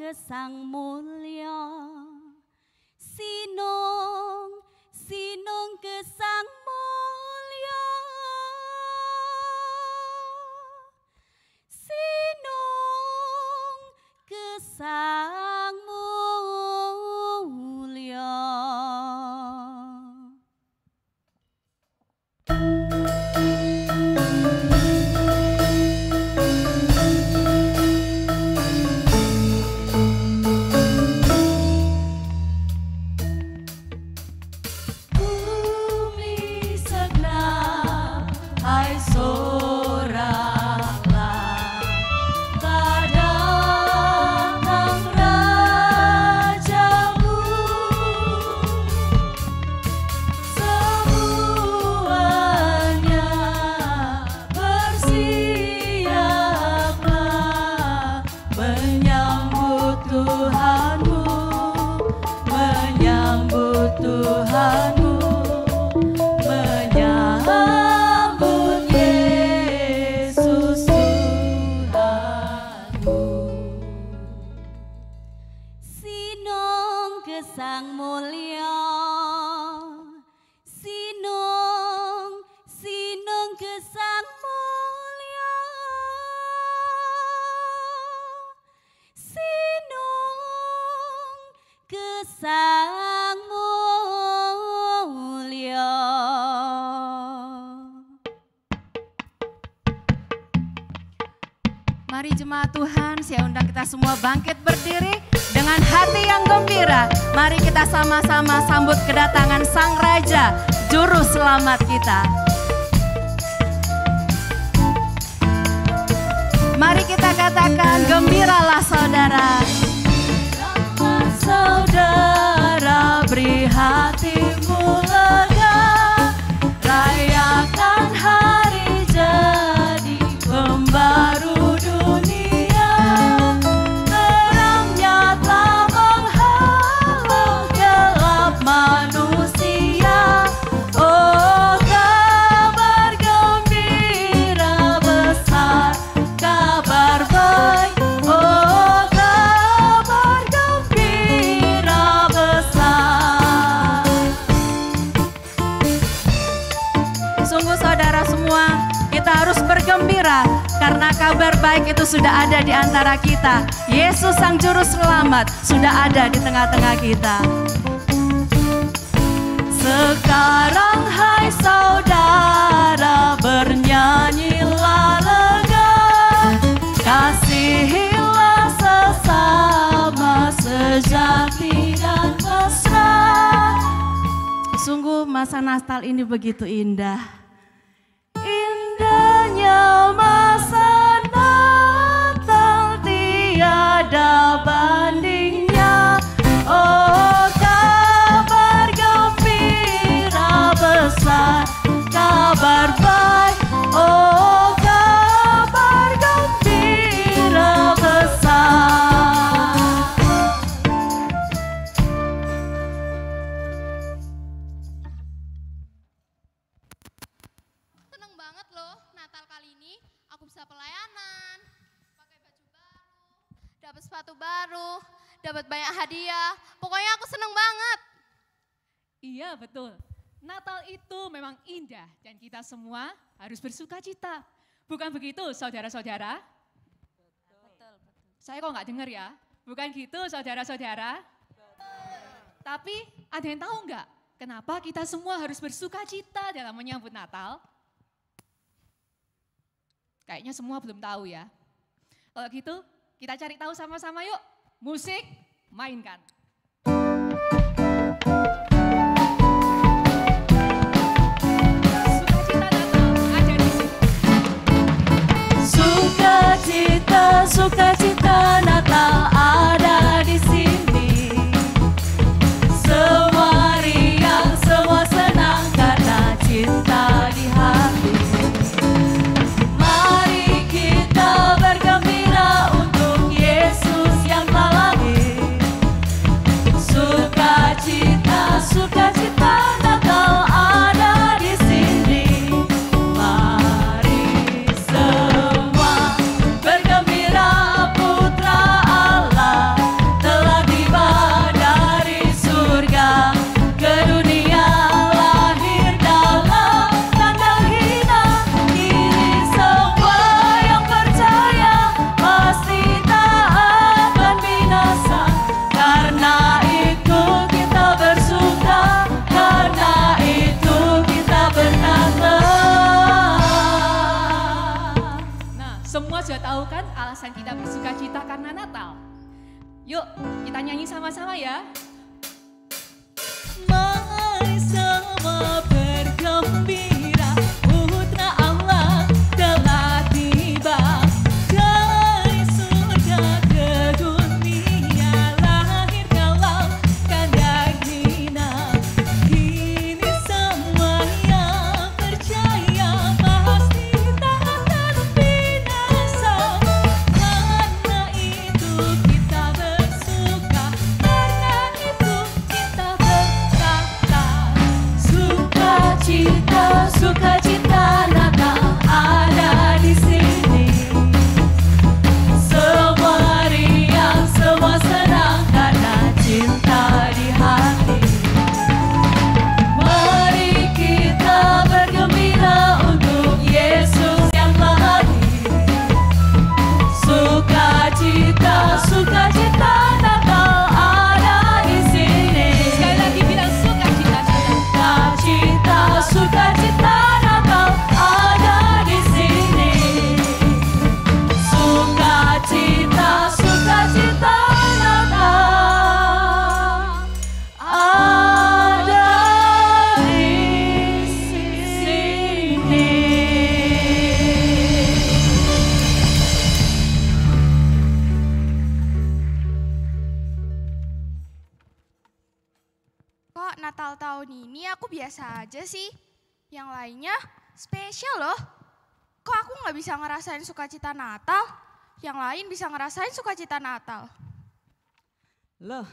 Sang Mulya, sinung ke Sang Mulya, sinung ke Sang Mulya. Sang Mulya, sinung ke Sang Mulya, sinung ke Sang Mulya. Mari jemaat Tuhan, saya undang kita semua bangkit berdiri dengan hati yang gembira. Mari kita sama-sama sambut kedatangan Sang Raja, Juru Selamat kita. Mari kita katakan, gembiralah saudara. Saudara, beri hatimu lega, rayakan hari jadi pembaru dunia. Terangnya telah menghalau gelap manusia. Oh, kabar gembira besar, kabar baik. Oh, kabar gembira besar. Sungguh saudara semua, kita harus bergembira karena kabar baik itu sudah ada di antara kita. Yesus Sang Juru Selamat sudah ada di tengah-tengah kita. Sekarang hai saudara, bernyanyilah lega, kasihilah sesama sejati dan mesra. Sungguh masa Natal ini begitu indah. Indahnya masa Natal tiada bandingnya. Oh, kabar gembira besar, kabar baik. Oh, kabar gembira besar. Seneng banget loh Natal kali ini. Aku bisa pelayanan, pakai baju baru, dapat sepatu baru, dapat banyak hadiah. Pokoknya aku seneng banget. Iya betul, Natal itu memang indah dan kita semua harus bersuka cita. Bukan begitu saudara-saudara? Betul. Saya kok nggak dengar ya? Bukan gitu saudara-saudara? Tapi ada yang tahu nggak kenapa kita semua harus bersuka cita dalam menyambut Natal? Kayaknya semua belum tahu ya. Kalau gitu kita cari tahu sama-sama yuk. Musik, mainkan. Sukacita Natal ada di sini. Semua riang, semua senang karena cinta di hati. Mari kita bergembira untuk Yesus yang telah lahir. Semua sudah tahu kan alasan kita bersuka cita karena Natal? Yuk kita nyanyi sama-sama ya. Mari semua bergembira, putra Allah telah tiba. Dari surga ke dunia, lahir dalam kandang hina. Kini semua yang percaya pasti tak binasa. Karena itu kita bersuka, karena itu kita berkata, sukacita, sukacita Natal ada di sini. Semua riang, semua senang karena cinta di hati. Mari kita bergembira untuk Yesus yang lahir. Sukacita, sukacita Natal ada di sini. Sekali lagi bilang sukacita. Sukacita, sukacita Natal ada di sini. Sukacita, sukacita Natal ada di sini. Kok Natal tahun ini aku biasa aja sih? Yang lainnya spesial loh. Kok aku nggak bisa ngerasain sukacita Natal? Yang lain bisa ngerasain sukacita Natal. Loh,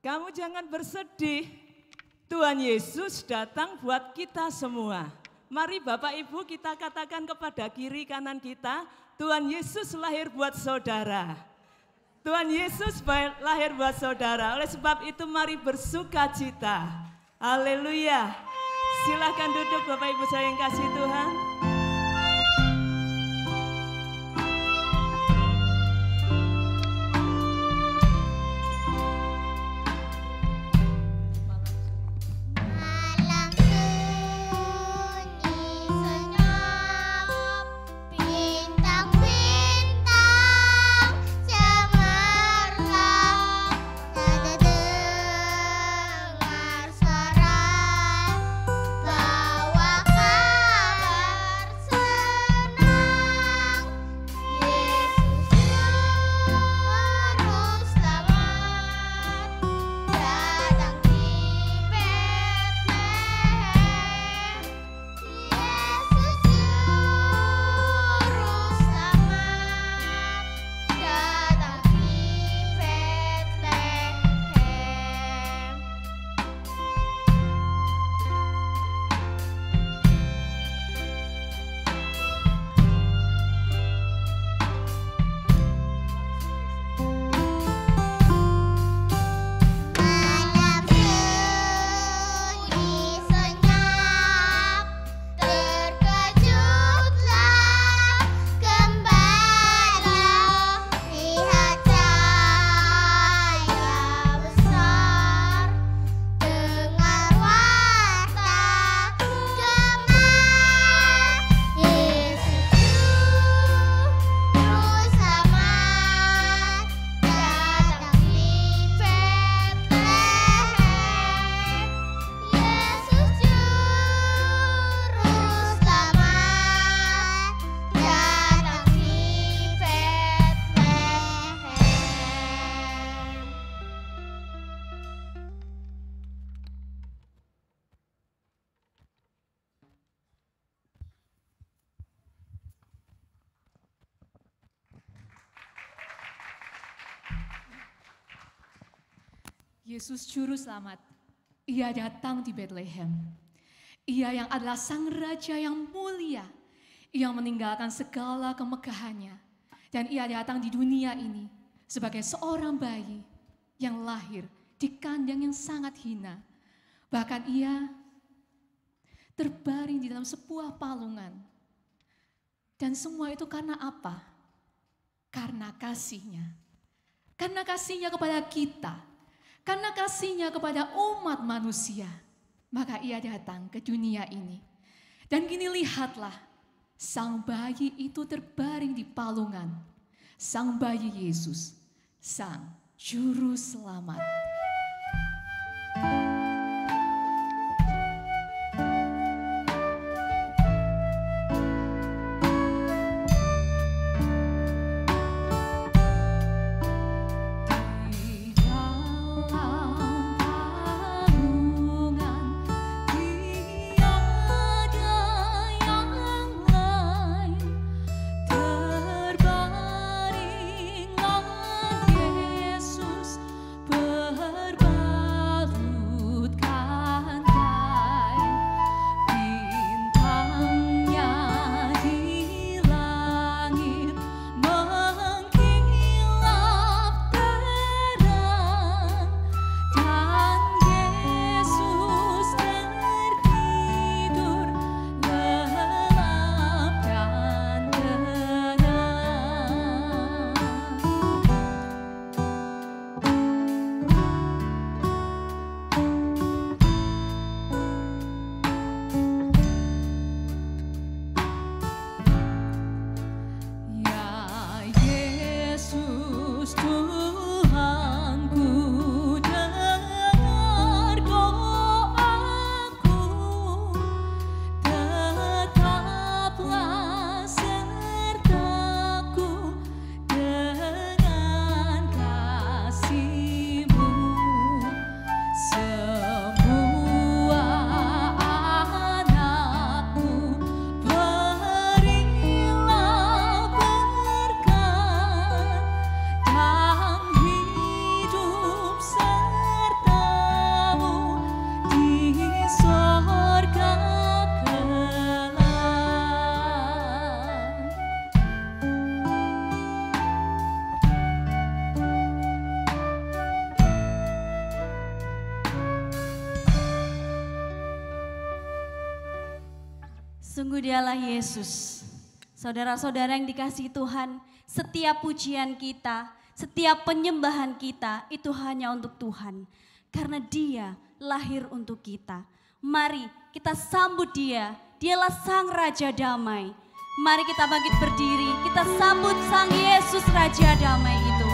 kamu jangan bersedih. Tuhan Yesus datang buat kita semua. Mari Bapak Ibu kita katakan kepada kiri kanan kita, Tuhan Yesus lahir buat saudara. Tuhan Yesus lahir buat saudara. Oleh sebab itu mari bersuka cita. Haleluya. Silahkan duduk Bapak Ibu saya yang kasih Tuhan. Malam sunyi senyap, bintang-bintang cemerlang, nada dengar suara, bawa kabar senang. Yesus juru selamat datang di Betlehem. Yesus juru selamat datang di Betlehem. Malam sunyi senyap, terkejutlah gembala, lihat cahaya besar, dengar warta gemar. Yesus juru selamat datang di Betlehem. Yesus juru selamat datang di Betlehem. Yesus Juru Selamat, Ia datang di Bethlehem. Ia yang adalah Sang Raja yang mulia, yang meninggalkan segala kemegahannya. Dan Ia datang di dunia ini sebagai seorang bayi yang lahir di kandang yang sangat hina. Bahkan Ia terbaring di dalam sebuah palungan. Dan semua itu karena apa? Karena kasih-Nya. Karena kasih-Nya kepada kita. Karena kasih-Nya kepada umat manusia, maka Ia datang ke dunia ini. Dan kini lihatlah, Sang bayi itu terbaring di palungan. Sang bayi Yesus, Sang Juru Selamat. Sungguh Dialah Yesus. Saudara-saudara yang dikasihi Tuhan, setiap pujian kita, setiap penyembahan kita itu hanya untuk Tuhan. Karena Dia lahir untuk kita. Mari kita sambut Dia, Dialah Sang Raja Damai. Mari kita bangkit berdiri, kita sambut Sang Yesus Raja Damai itu.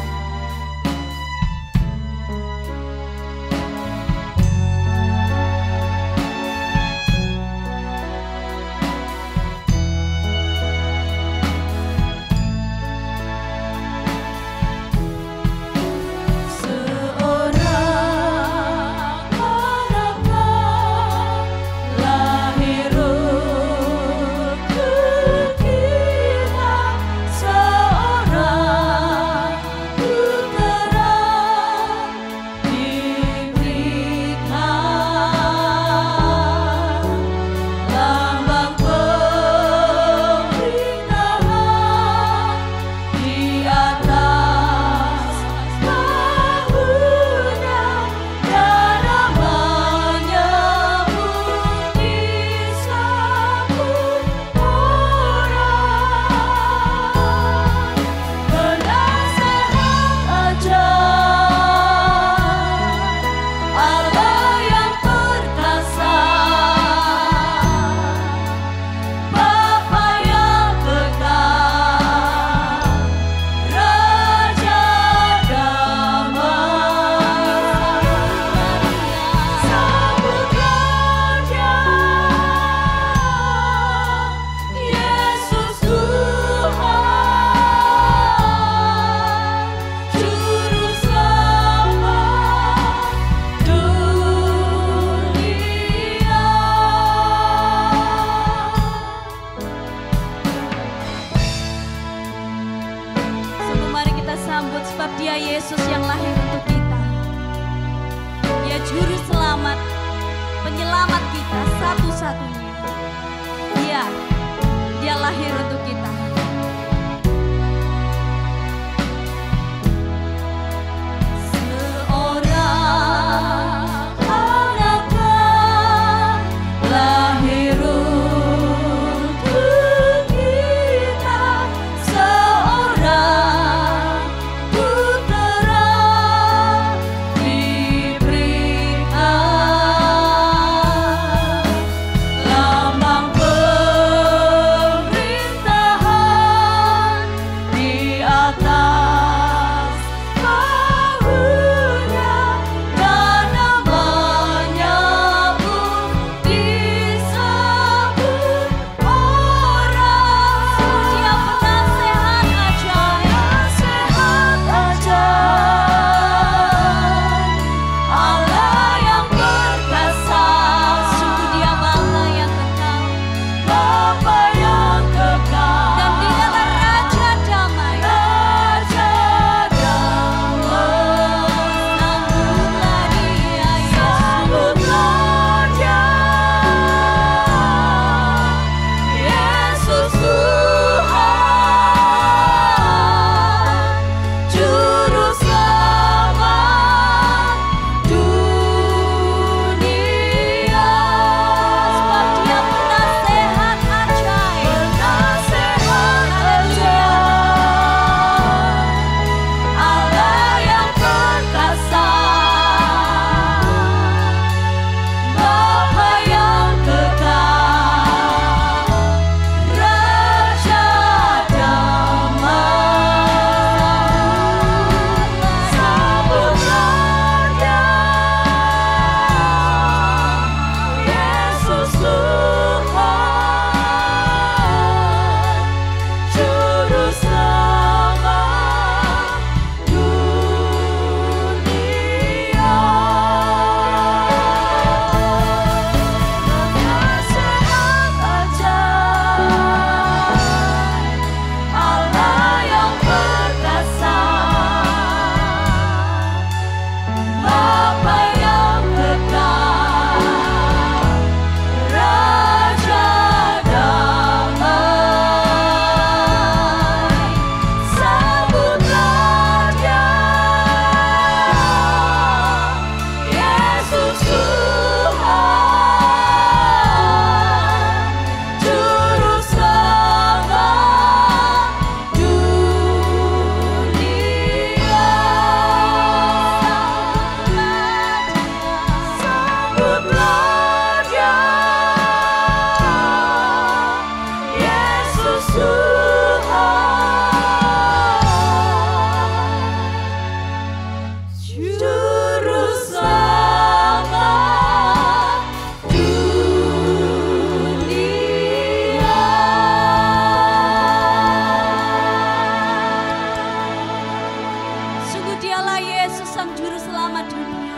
selamat dunia.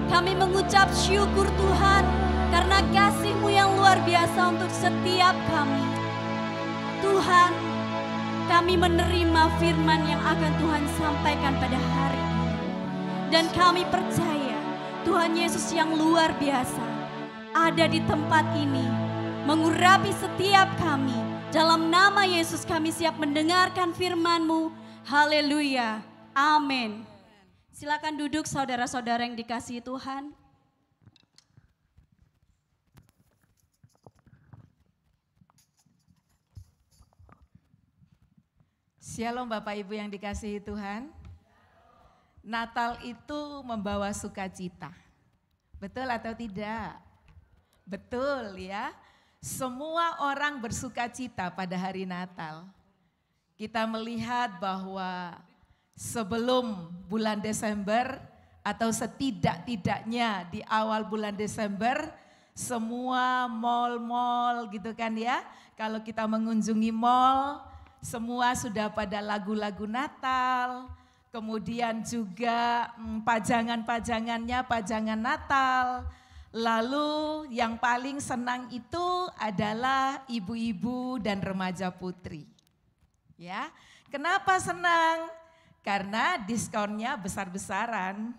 Kami mengucap syukur Tuhan karena kasih-Mu yang luar biasa untuk setiap kami. Tuhan, kami menerima firman yang akan Tuhan sampaikan pada hari ini. Dan kami percaya Tuhan Yesus yang luar biasa ada di tempat ini, mengurapi setiap kami. Dalam nama Yesus kami siap mendengarkan firman-Mu. Haleluya. Amin. Silakan duduk saudara-saudara yang dikasihi Tuhan. Shalom Bapak Ibu yang dikasihi Tuhan. Natal itu membawa sukacita. Betul atau tidak? Betul ya. Semua orang bersukacita pada hari Natal. Kita melihat bahwa sebelum bulan Desember atau setidak-tidaknya di awal bulan Desember, semua mal-mal gitu kan ya. Kalau kita mengunjungi mal, semua sudah pada lagu-lagu Natal, kemudian juga pajangan-pajangannya, pajangan Natal. Lalu yang paling senang itu adalah ibu-ibu dan remaja putri. Ya, kenapa senang? Karena diskonnya besar-besaran.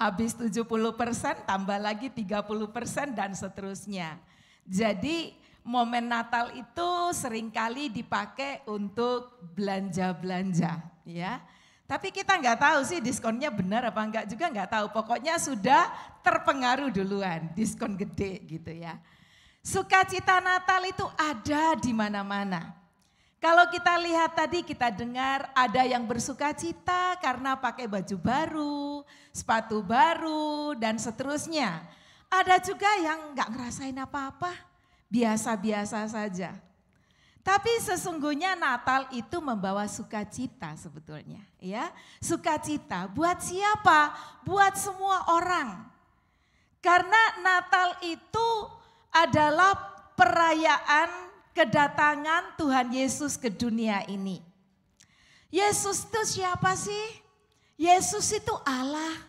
Habis 70% tambah lagi 30% dan seterusnya. Jadi momen Natal itu seringkali dipakai untuk belanja-belanja ya. Tapi kita nggak tahu sih diskonnya benar apa enggak juga nggak tahu. Pokoknya sudah terpengaruh duluan, diskon gede gitu ya. Sukacita Natal itu ada di mana-mana. Kalau kita lihat tadi kita dengar ada yang bersukacita karena pakai baju baru, sepatu baru dan seterusnya. Ada juga yang nggak ngerasain apa-apa, biasa-biasa saja. Tapi sesungguhnya Natal itu membawa sukacita sebetulnya ya. Sukacita buat siapa? Buat semua orang. Karena Natal itu adalah perayaan kedatangan Tuhan Yesus ke dunia ini. Yesus itu siapa sih? Yesus itu Allah.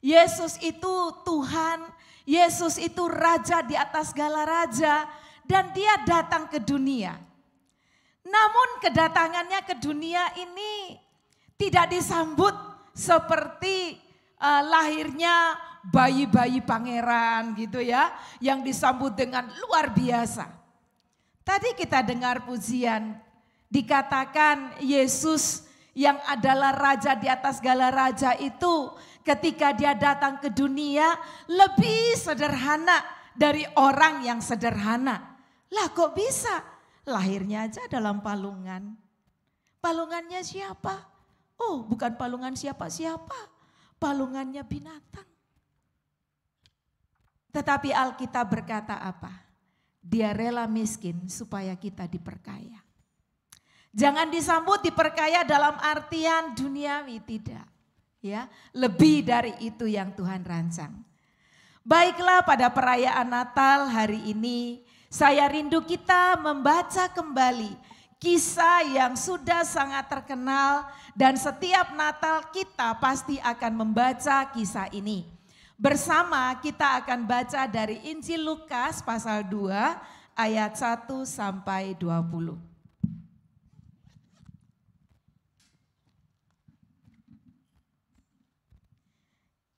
Yesus itu Tuhan. Yesus itu Raja di atas segala raja. Dan dia datang ke dunia. Namun kedatangannya ke dunia ini tidak disambut seperti lahirnya bayi-bayi pangeran gitu ya. Yang disambut dengan luar biasa. Tadi kita dengar pujian dikatakan Yesus yang adalah Raja di atas segala raja itu ketika dia datang ke dunia lebih sederhana dari orang yang sederhana. Lah kok bisa? Lahirnya aja dalam palungan. Palungannya siapa? Oh, bukan palungan siapa-siapa. Palungannya binatang. Tetapi Alkitab berkata apa? Dia rela miskin supaya kita diperkaya. Jangan disambut diperkaya dalam artian duniawi, tidak. Ya, lebih dari itu yang Tuhan rancang. Baiklah, pada perayaan Natal hari ini saya rindu kita membaca kembali kisah yang sudah sangat terkenal dan setiap Natal kita pasti akan membaca kisah ini. Bersama kita akan baca dari Injil Lukas pasal 2 ayat 1 sampai 20.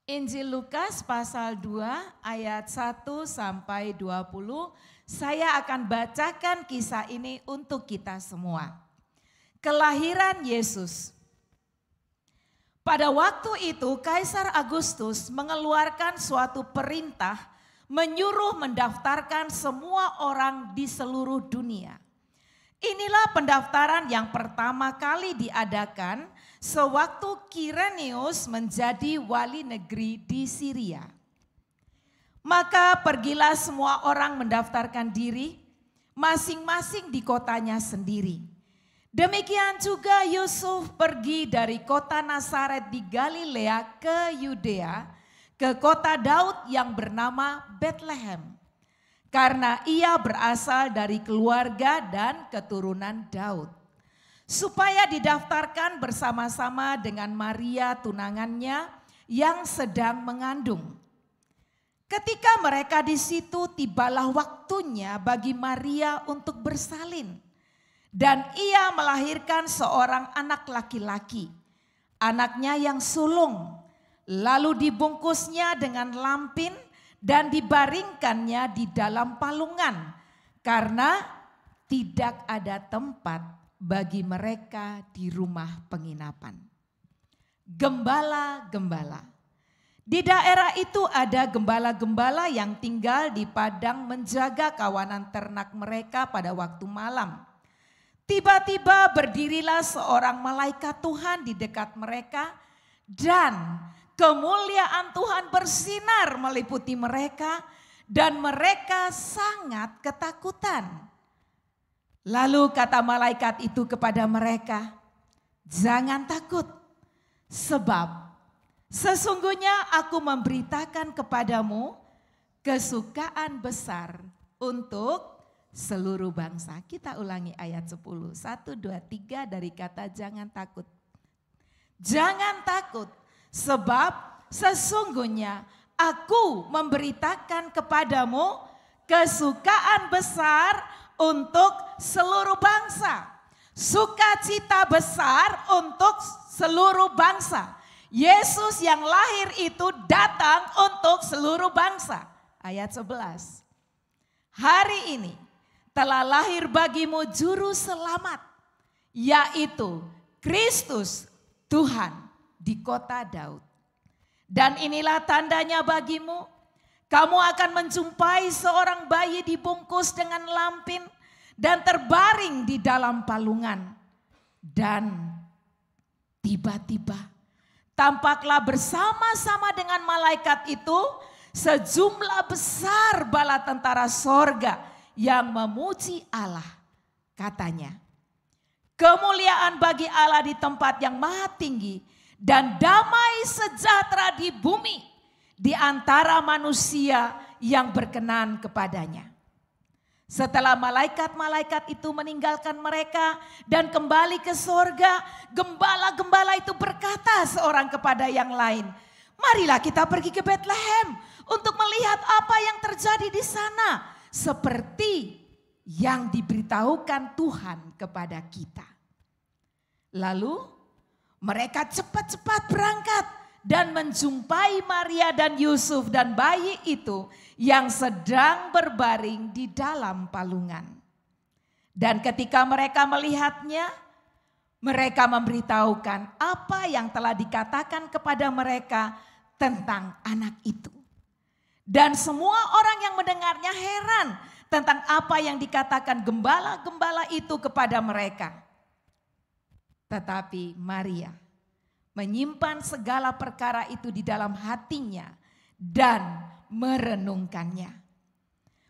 Injil Lukas pasal 2 ayat 1 sampai 20. Saya akan bacakan kisah ini untuk kita semua. Kelahiran Yesus. Pada waktu itu Kaisar Agustus mengeluarkan suatu perintah menyuruh mendaftarkan semua orang di seluruh dunia. Inilah pendaftaran yang pertama kali diadakan sewaktu Kirenius menjadi wali negeri di Syria. Maka pergilah semua orang mendaftarkan diri masing-masing di kotanya sendiri. Demikian juga Yusuf pergi dari kota Nazaret di Galilea ke Yudea, ke kota Daud yang bernama Betlehem. Karena ia berasal dari keluarga dan keturunan Daud. Supaya didaftarkan bersama-sama dengan Maria tunangannya yang sedang mengandung. Ketika mereka di situ, tibalah waktunya bagi Maria untuk bersalin. Dan ia melahirkan seorang anak laki-laki, anaknya yang sulung. Lalu dibungkusnya dengan lampin dan dibaringkannya di dalam palungan, karena tidak ada tempat bagi mereka di rumah penginapan. Gembala-gembala. Di daerah itu ada gembala-gembala yang tinggal di padang menjaga kawanan ternak mereka pada waktu malam. Tiba-tiba berdirilah seorang malaikat Tuhan di dekat mereka dan kemuliaan Tuhan bersinar meliputi mereka dan mereka sangat ketakutan. Lalu kata malaikat itu kepada mereka, "Jangan takut, sebab sesungguhnya aku memberitakan kepadamu kesukaan besar untuk seluruh bangsa." Kita ulangi ayat 10. 1, 2, 3 dari kata jangan takut. Jangan takut, sebab sesungguhnya aku memberitakan kepadamu kesukaan besar untuk seluruh bangsa. Sukacita besar untuk seluruh bangsa. Yesus yang lahir itu datang untuk seluruh bangsa. Ayat 11. Hari ini telah lahir bagimu juru selamat, yaitu Kristus Tuhan di kota Daud. Dan inilah tandanya bagimu, kamu akan menjumpai seorang bayi dibungkus dengan lampin dan terbaring di dalam palungan. Dan tiba-tiba tampaklah bersama-sama dengan malaikat itu sejumlah besar bala tentara sorga yang memuji Allah. Katanya, kemuliaan bagi Allah di tempat yang maha tinggi dan damai sejahtera di bumi di antara manusia yang berkenan kepadanya. Setelah malaikat-malaikat itu meninggalkan mereka dan kembali ke sorga, gembala-gembala itu berkata seorang kepada yang lain, "Marilah kita pergi ke Betlehem untuk melihat apa yang terjadi di sana, seperti yang diberitahukan Tuhan kepada kita." Lalu mereka cepat-cepat berangkat dan menjumpai Maria dan Yusuf dan bayi itu yang sedang berbaring di dalam palungan. Dan ketika mereka melihatnya, mereka memberitahukan apa yang telah dikatakan kepada mereka tentang anak itu. Dan semua orang yang mendengarnya heran tentang apa yang dikatakan gembala-gembala itu kepada mereka. Tetapi Maria menyimpan segala perkara itu di dalam hatinya dan merenungkannya.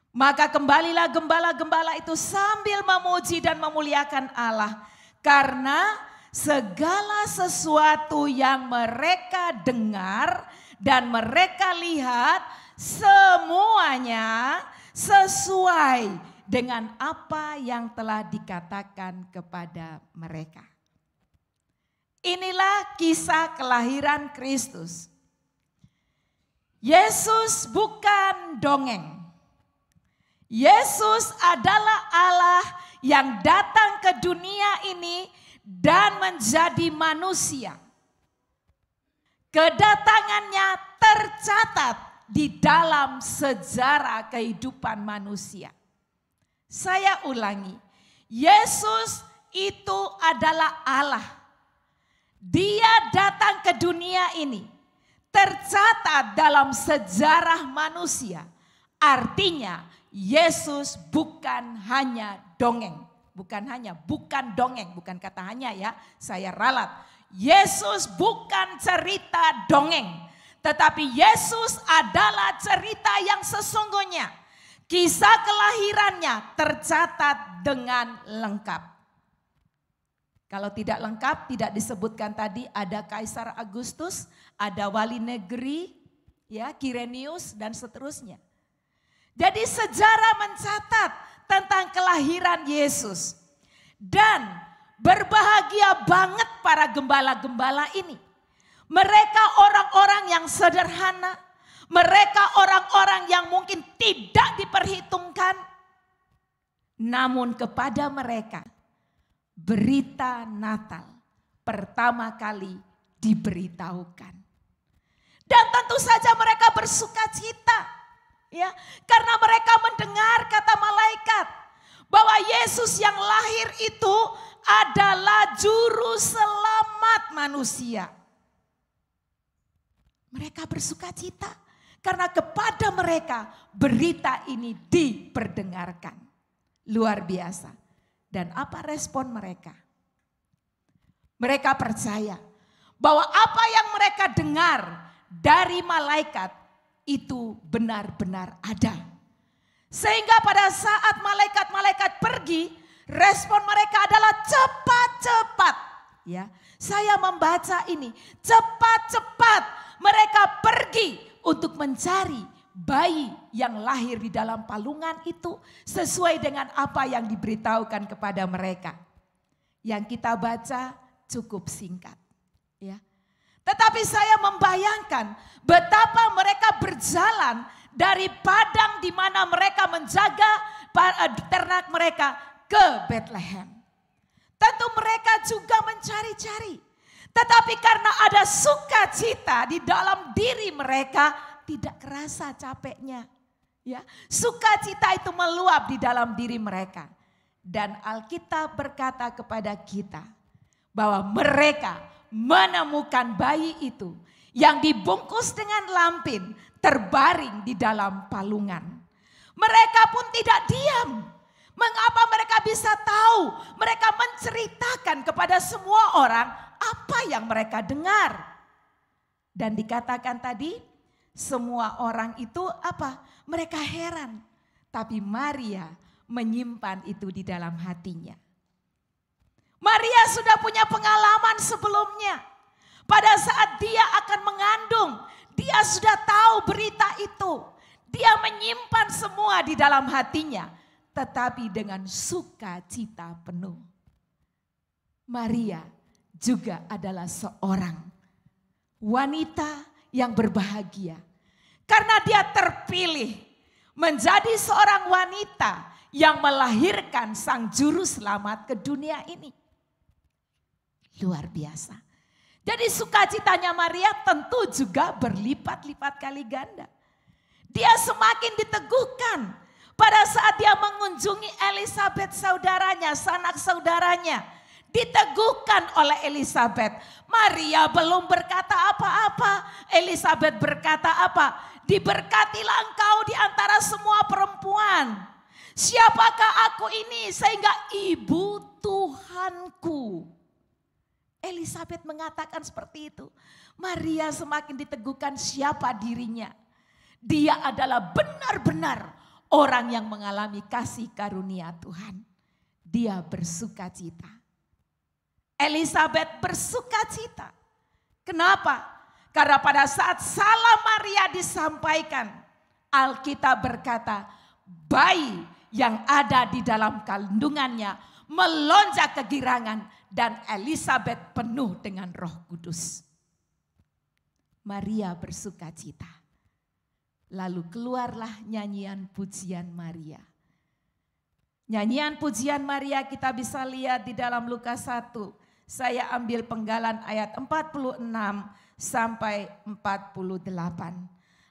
Maka kembalilah gembala-gembala itu sambil memuji dan memuliakan Allah, karena segala sesuatu yang mereka dengar dan mereka lihat semuanya sesuai dengan apa yang telah dikatakan kepada mereka. Inilah kisah kelahiran Kristus. Yesus bukan dongeng. Yesus adalah Allah yang datang ke dunia ini dan menjadi manusia. Kedatangannya tercatat di dalam sejarah kehidupan manusia. Saya ulangi, Yesus itu adalah Allah. Dia datang ke dunia ini, tercatat dalam sejarah manusia. Artinya Yesus bukan hanya dongeng. Bukan dongeng, bukan kata hanya ya, saya ralat. Yesus bukan cerita dongeng, tetapi Yesus adalah cerita yang sesungguhnya. Kisah kelahirannya tercatat dengan lengkap. Kalau tidak lengkap, tidak disebutkan tadi ada Kaisar Agustus, ada wali negeri, ya Kirenius dan seterusnya. Jadi sejarah mencatat tentang kelahiran Yesus. Dan berbahagia banget para gembala-gembala ini. Mereka orang-orang yang sederhana. Mereka orang-orang yang mungkin tidak diperhitungkan. Namun kepada mereka berita Natal pertama kali diberitahukan. Dan tentu saja mereka bersuka cita. Ya, karena mereka mendengar kata malaikat bahwa Yesus yang lahir itu adalah juru selamat manusia. Mereka bersuka cita karena kepada mereka berita ini diperdengarkan. Luar biasa. Dan apa respon mereka? Mereka percaya bahwa apa yang mereka dengar dari malaikat itu benar-benar ada. Sehingga pada saat malaikat-malaikat pergi, respon mereka adalah cepat-cepat. Ya, saya membaca ini, cepat-cepat mereka pergi untuk mencari bayi yang lahir di dalam palungan itu sesuai dengan apa yang diberitahukan kepada mereka. Yang kita baca cukup singkat, ya. Tetapi saya membayangkan betapa mereka berjalan dari padang di mana mereka menjaga ternak mereka ke Bethlehem. Tentu mereka juga mencari-cari. Tetapi karena ada sukacita di dalam diri mereka, tidak kerasa capeknya. Ya, sukacita itu meluap di dalam diri mereka. Dan Alkitab berkata kepada kita bahwa mereka menemukan bayi itu yang dibungkus dengan lampin terbaring di dalam palungan. Mereka pun tidak diam. Mengapa mereka bisa tahu? Mereka menceritakan kepada semua orang apa yang mereka dengar. Dan dikatakan tadi semua orang itu apa? Mereka heran. Tapi Maria menyimpan itu di dalam hatinya. Maria sudah punya pengalaman sebelumnya. Pada saat dia akan mengandung, dia sudah tahu berita itu. Dia menyimpan semua di dalam hatinya, tetapi dengan sukacita penuh. Maria juga adalah seorang wanita yang berbahagia. Karena dia terpilih menjadi seorang wanita yang melahirkan sang juru selamat ke dunia ini. Luar biasa. Jadi sukacitanya Maria tentu juga berlipat-lipat kali ganda. Dia semakin diteguhkan pada saat dia mengunjungi Elisabet saudaranya, sanak saudaranya. Diteguhkan oleh Elisabet. Maria belum berkata apa-apa. Elisabet berkata apa? Diberkatilah engkau di antara semua perempuan. Siapakah aku ini sehingga ibu Tuhanku? Elisabet mengatakan seperti itu. Maria semakin diteguhkan siapa dirinya. Dia adalah benar-benar orang yang mengalami kasih karunia Tuhan. Dia bersukacita. Elisabet bersukacita. Kenapa? Karena pada saat salam Maria disampaikan, Alkitab berkata, bayi yang ada di dalam kandungannya melonjak kegirangan dan Elisabet penuh dengan Roh Kudus. Maria bersukacita. Lalu keluarlah nyanyian pujian Maria. Nyanyian pujian Maria kita bisa lihat di dalam Lukas 1. Saya ambil penggalan ayat 46 sampai 48.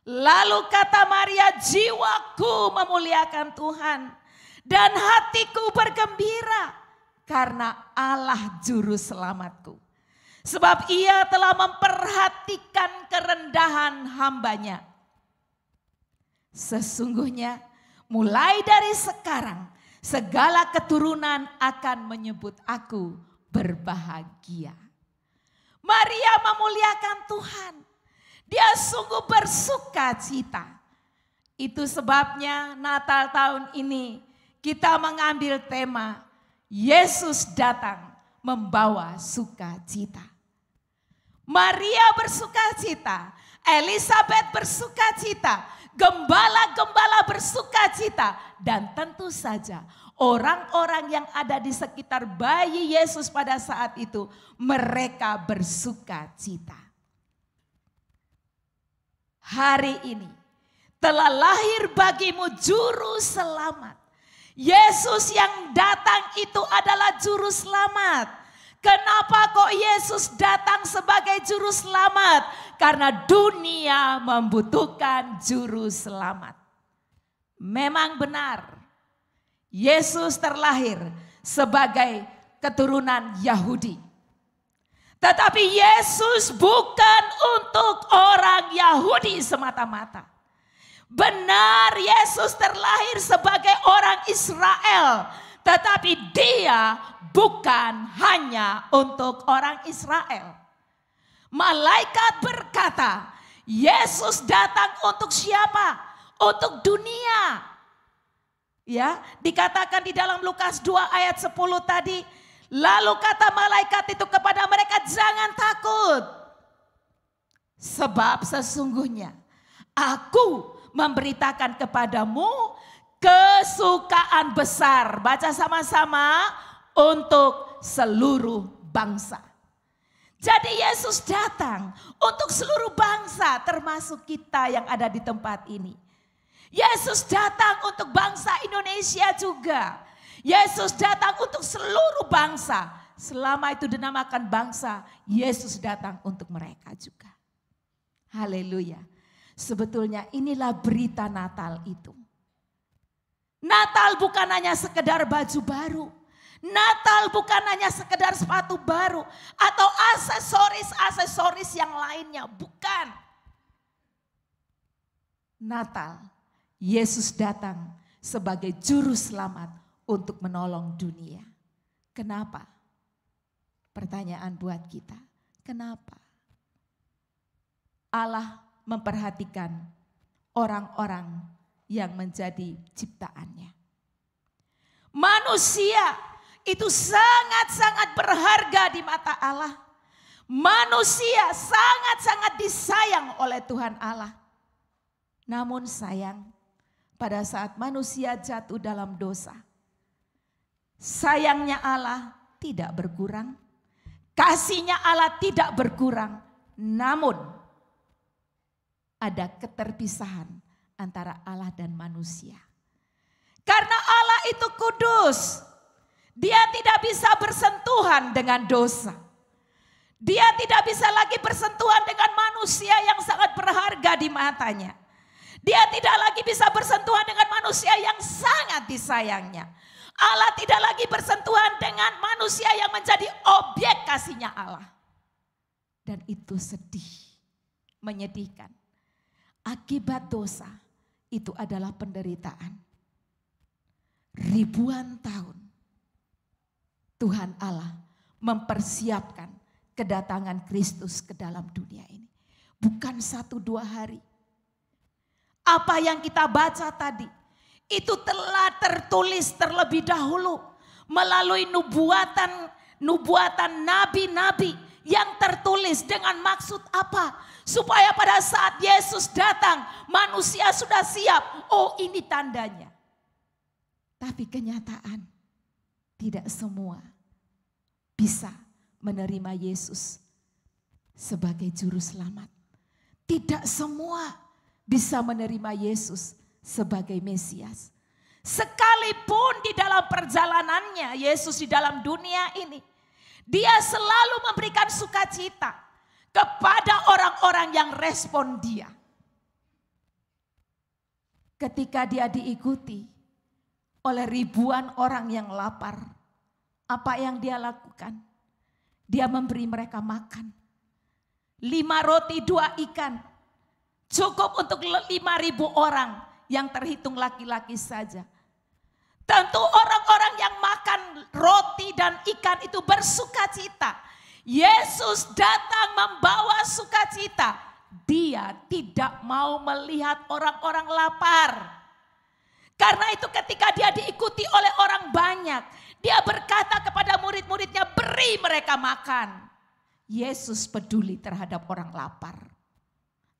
Lalu kata Maria, jiwaku memuliakan Tuhan dan hatiku bergembira karena Allah juru selamatku. Sebab ia telah memperhatikan kerendahan hambanya. Sesungguhnya mulai dari sekarang segala keturunan akan menyebut aku berbahagia. Maria memuliakan Tuhan. Dia sungguh bersuka cita. Itu sebabnya Natal tahun ini kita mengambil tema Yesus datang membawa sukacita. Maria bersuka cita, Elisabet bersuka cita, gembala-gembala bersuka cita, dan tentu saja orang-orang yang ada di sekitar bayi Yesus pada saat itu mereka bersuka cita. hari ini telah lahir bagimu juru selamat. Yesus yang datang itu adalah juru selamat. Kenapa kok Yesus datang sebagai juru selamat? Karena dunia membutuhkan juru selamat. Memang benar, Yesus terlahir sebagai keturunan Yahudi. Tetapi Yesus bukan untuk orang Yahudi semata-mata. Benar, Yesus terlahir sebagai orang Israel, tetapi dia bukan hanya untuk orang Israel. Malaikat berkata, Yesus datang untuk siapa? Untuk dunia. Ya, dikatakan di dalam Lukas 2 ayat 10 tadi, lalu kata malaikat itu kepada mereka, jangan takut. Sebab sesungguhnya aku memberitakan kepadamu kesukaan besar. Baca sama-sama, untuk seluruh bangsa. Jadi Yesus datang untuk seluruh bangsa, termasuk kita yang ada di tempat ini. Yesus datang untuk bangsa Indonesia juga. Yesus datang untuk seluruh bangsa. Selama itu dinamakan bangsa, Yesus datang untuk mereka juga. Haleluya. Sebetulnya inilah berita Natal itu. Natal bukan hanya sekedar baju baru. Natal bukan hanya sekedar sepatu baru. Atau aksesoris yang lainnya. Bukan. Natal, Yesus datang sebagai juru selamat untuk menolong dunia. Kenapa? Pertanyaan buat kita. Kenapa? Allah memperhatikan orang-orang yang menjadi ciptaannya. Manusia itu sangat-sangat berharga di mata Allah. Manusia sangat-sangat disayang oleh Tuhan Allah. Namun sayang, pada saat manusia jatuh dalam dosa, sayangnya Allah tidak berkurang, kasihnya Allah tidak berkurang, namun ada keterpisahan antara Allah dan manusia. Karena Allah itu kudus, dia tidak bisa bersentuhan dengan dosa. Dia tidak bisa lagi bersentuhan dengan manusia yang sangat berharga di matanya. Dia tidak lagi bisa bersentuhan dengan manusia yang sangat disayangnya. Allah tidak lagi bersentuhan dengan manusia yang menjadi objek kasihnya Allah. Dan itu sedih, menyedihkan. Akibat dosa itu adalah penderitaan. Ribuan tahun Tuhan Allah mempersiapkan kedatangan Kristus ke dalam dunia ini. Bukan 1-2 hari. Apa yang kita baca tadi itu telah tertulis terlebih dahulu melalui nubuatan nabi-nabi yang tertulis dengan maksud apa? Supaya pada saat Yesus datang manusia sudah siap. Oh, ini tandanya. Tapi kenyataan tidak semua bisa menerima Yesus sebagai juru selamat. Tidak semua bisa menerima Yesus sebagai Mesias. Sekalipun di dalam perjalanannya Yesus di dalam dunia ini, dia selalu memberikan sukacita kepada orang-orang yang respon dia. Ketika dia diikuti oleh ribuan orang yang lapar, apa yang dia lakukan? Dia memberi mereka makan. 5 roti 2 ikan. Cukup untuk 5.000 orang yang terhitung laki-laki saja. Tentu orang-orang yang makan roti dan ikan itu bersukacita. Yesus datang membawa sukacita. Dia tidak mau melihat orang-orang lapar. Karena itu ketika dia diikuti oleh orang banyak, dia berkata kepada murid-muridnya, beri mereka makan. Yesus peduli terhadap orang lapar.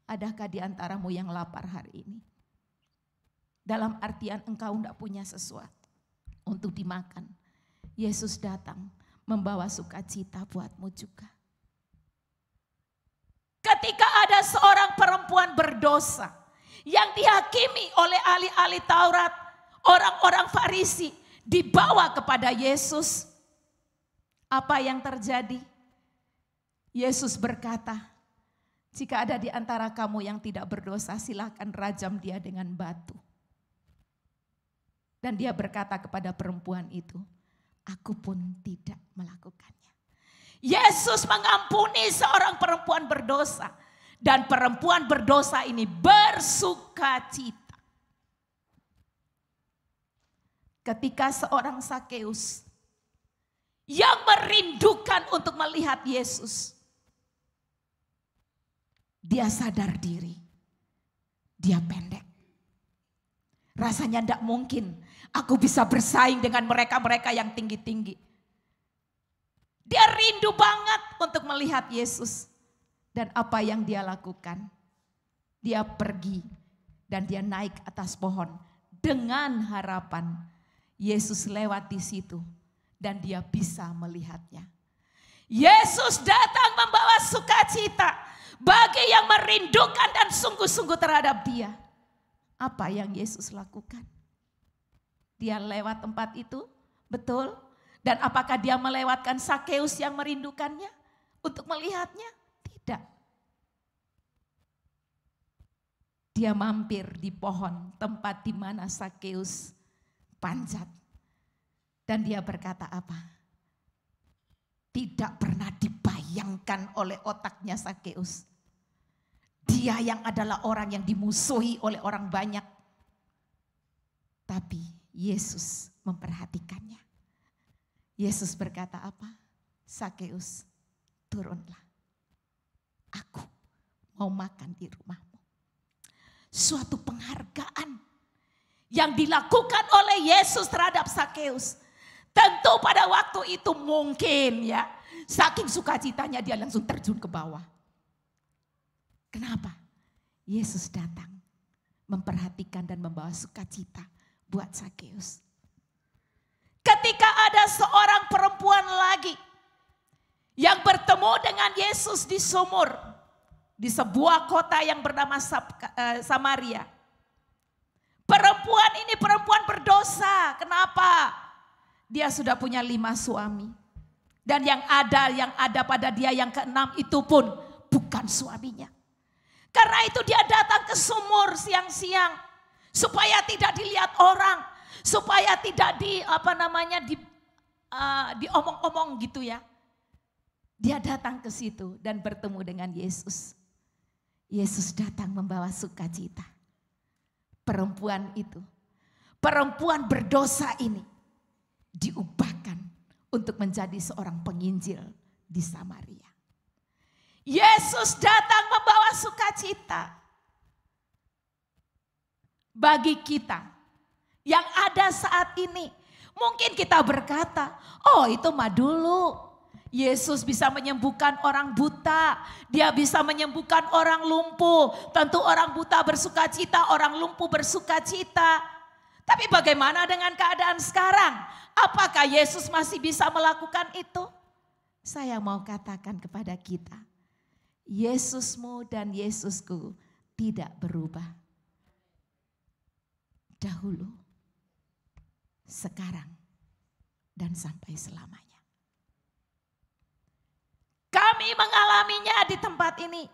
Adakah di antaramu yang lapar hari ini? Dalam artian engkau tidak punya sesuatu untuk dimakan. Yesus datang membawa sukacita buatmu juga. Ketika ada seorang perempuan berdosa yang dihakimi oleh ahli-ahli Taurat, orang-orang Farisi, dibawa kepada Yesus. Apa yang terjadi? Yesus berkata, jika ada di antara kamu yang tidak berdosa, silakan rajam dia dengan batu. Dan dia berkata kepada perempuan itu, aku pun tidak melakukannya. Yesus mengampuni seorang perempuan berdosa. Dan perempuan berdosa ini bersukacita. Ketika seorang Sakeus yang merindukan untuk melihat Yesus, dia sadar diri, dia pendek. Rasanya tidak mungkin aku bisa bersaing dengan mereka-mereka yang tinggi-tinggi. Dia rindu banget untuk melihat Yesus. Dan apa yang dia lakukan? Dia pergi dan dia naik atas pohon dengan harapan Yesus lewat di situ dan dia bisa melihatnya. Yesus datang membawa sukacita bagi yang merindukan dan sungguh-sungguh terhadap dia. Apa yang Yesus lakukan? Dia lewat tempat itu, betul? Dan apakah dia melewatkan Sakeus yang merindukannya untuk melihatnya? Tidak. Dia mampir di pohon tempat di mana Sakeus panjat. Dan dia berkata apa? Tidak pernah dibayangkan oleh otaknya Sakeus. Dia yang adalah orang yang dimusuhi oleh orang banyak. Tapi Yesus memperhatikannya. Yesus berkata apa? Sakeus, turunlah. Aku mau makan di rumahmu. Suatu penghargaan yang dilakukan oleh Yesus terhadap Sakeus. Tentu pada waktu itu mungkin ya, saking sukacitanya dia langsung terjun ke bawah. Kenapa? Yesus datang memperhatikan dan membawa sukacita buat Sakeus. Ketika ada seorang perempuan lagi yang bertemu dengan Yesus di sumur, di sebuah kota yang bernama Samaria. Perempuan ini perempuan berdosa. Kenapa? Dia sudah punya 5 suami. Dan yang ada pada dia yang ke-6 itu pun bukan suaminya. Karena itu dia datang ke sumur siang-siang supaya tidak dilihat orang, supaya tidak diomong-omong gitu ya. Dia datang ke situ dan bertemu dengan Yesus. Yesus datang membawa sukacita. Perempuan itu, perempuan berdosa ini diubahkan untuk menjadi seorang penginjil di Samaria. Yesus datang membawa sukacita bagi kita yang ada saat ini. Mungkin kita berkata, oh itu mah dulu. Yesus bisa menyembuhkan orang buta, dia bisa menyembuhkan orang lumpuh. Tentu orang buta bersukacita, orang lumpuh bersukacita. Tapi bagaimana dengan keadaan sekarang? Apakah Yesus masih bisa melakukan itu? Saya mau katakan kepada kita, Yesusmu dan Yesusku tidak berubah. Dahulu, sekarang, dan sampai selamanya. Kami mengalaminya di tempat ini.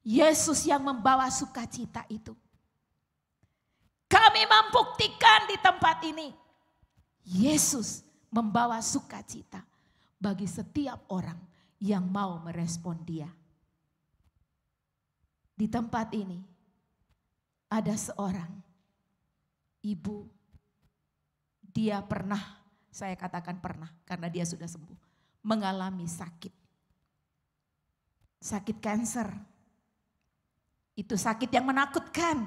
Yesus yang membawa sukacita itu. Kami membuktikan di tempat ini. Yesus membawa sukacita bagi setiap orang yang mau merespon dia. Di tempat ini ada seorang ibu. Dia pernah, saya katakan pernah karena dia sudah sembuh. Mengalami sakit. Sakit kanker. Itu sakit yang menakutkan.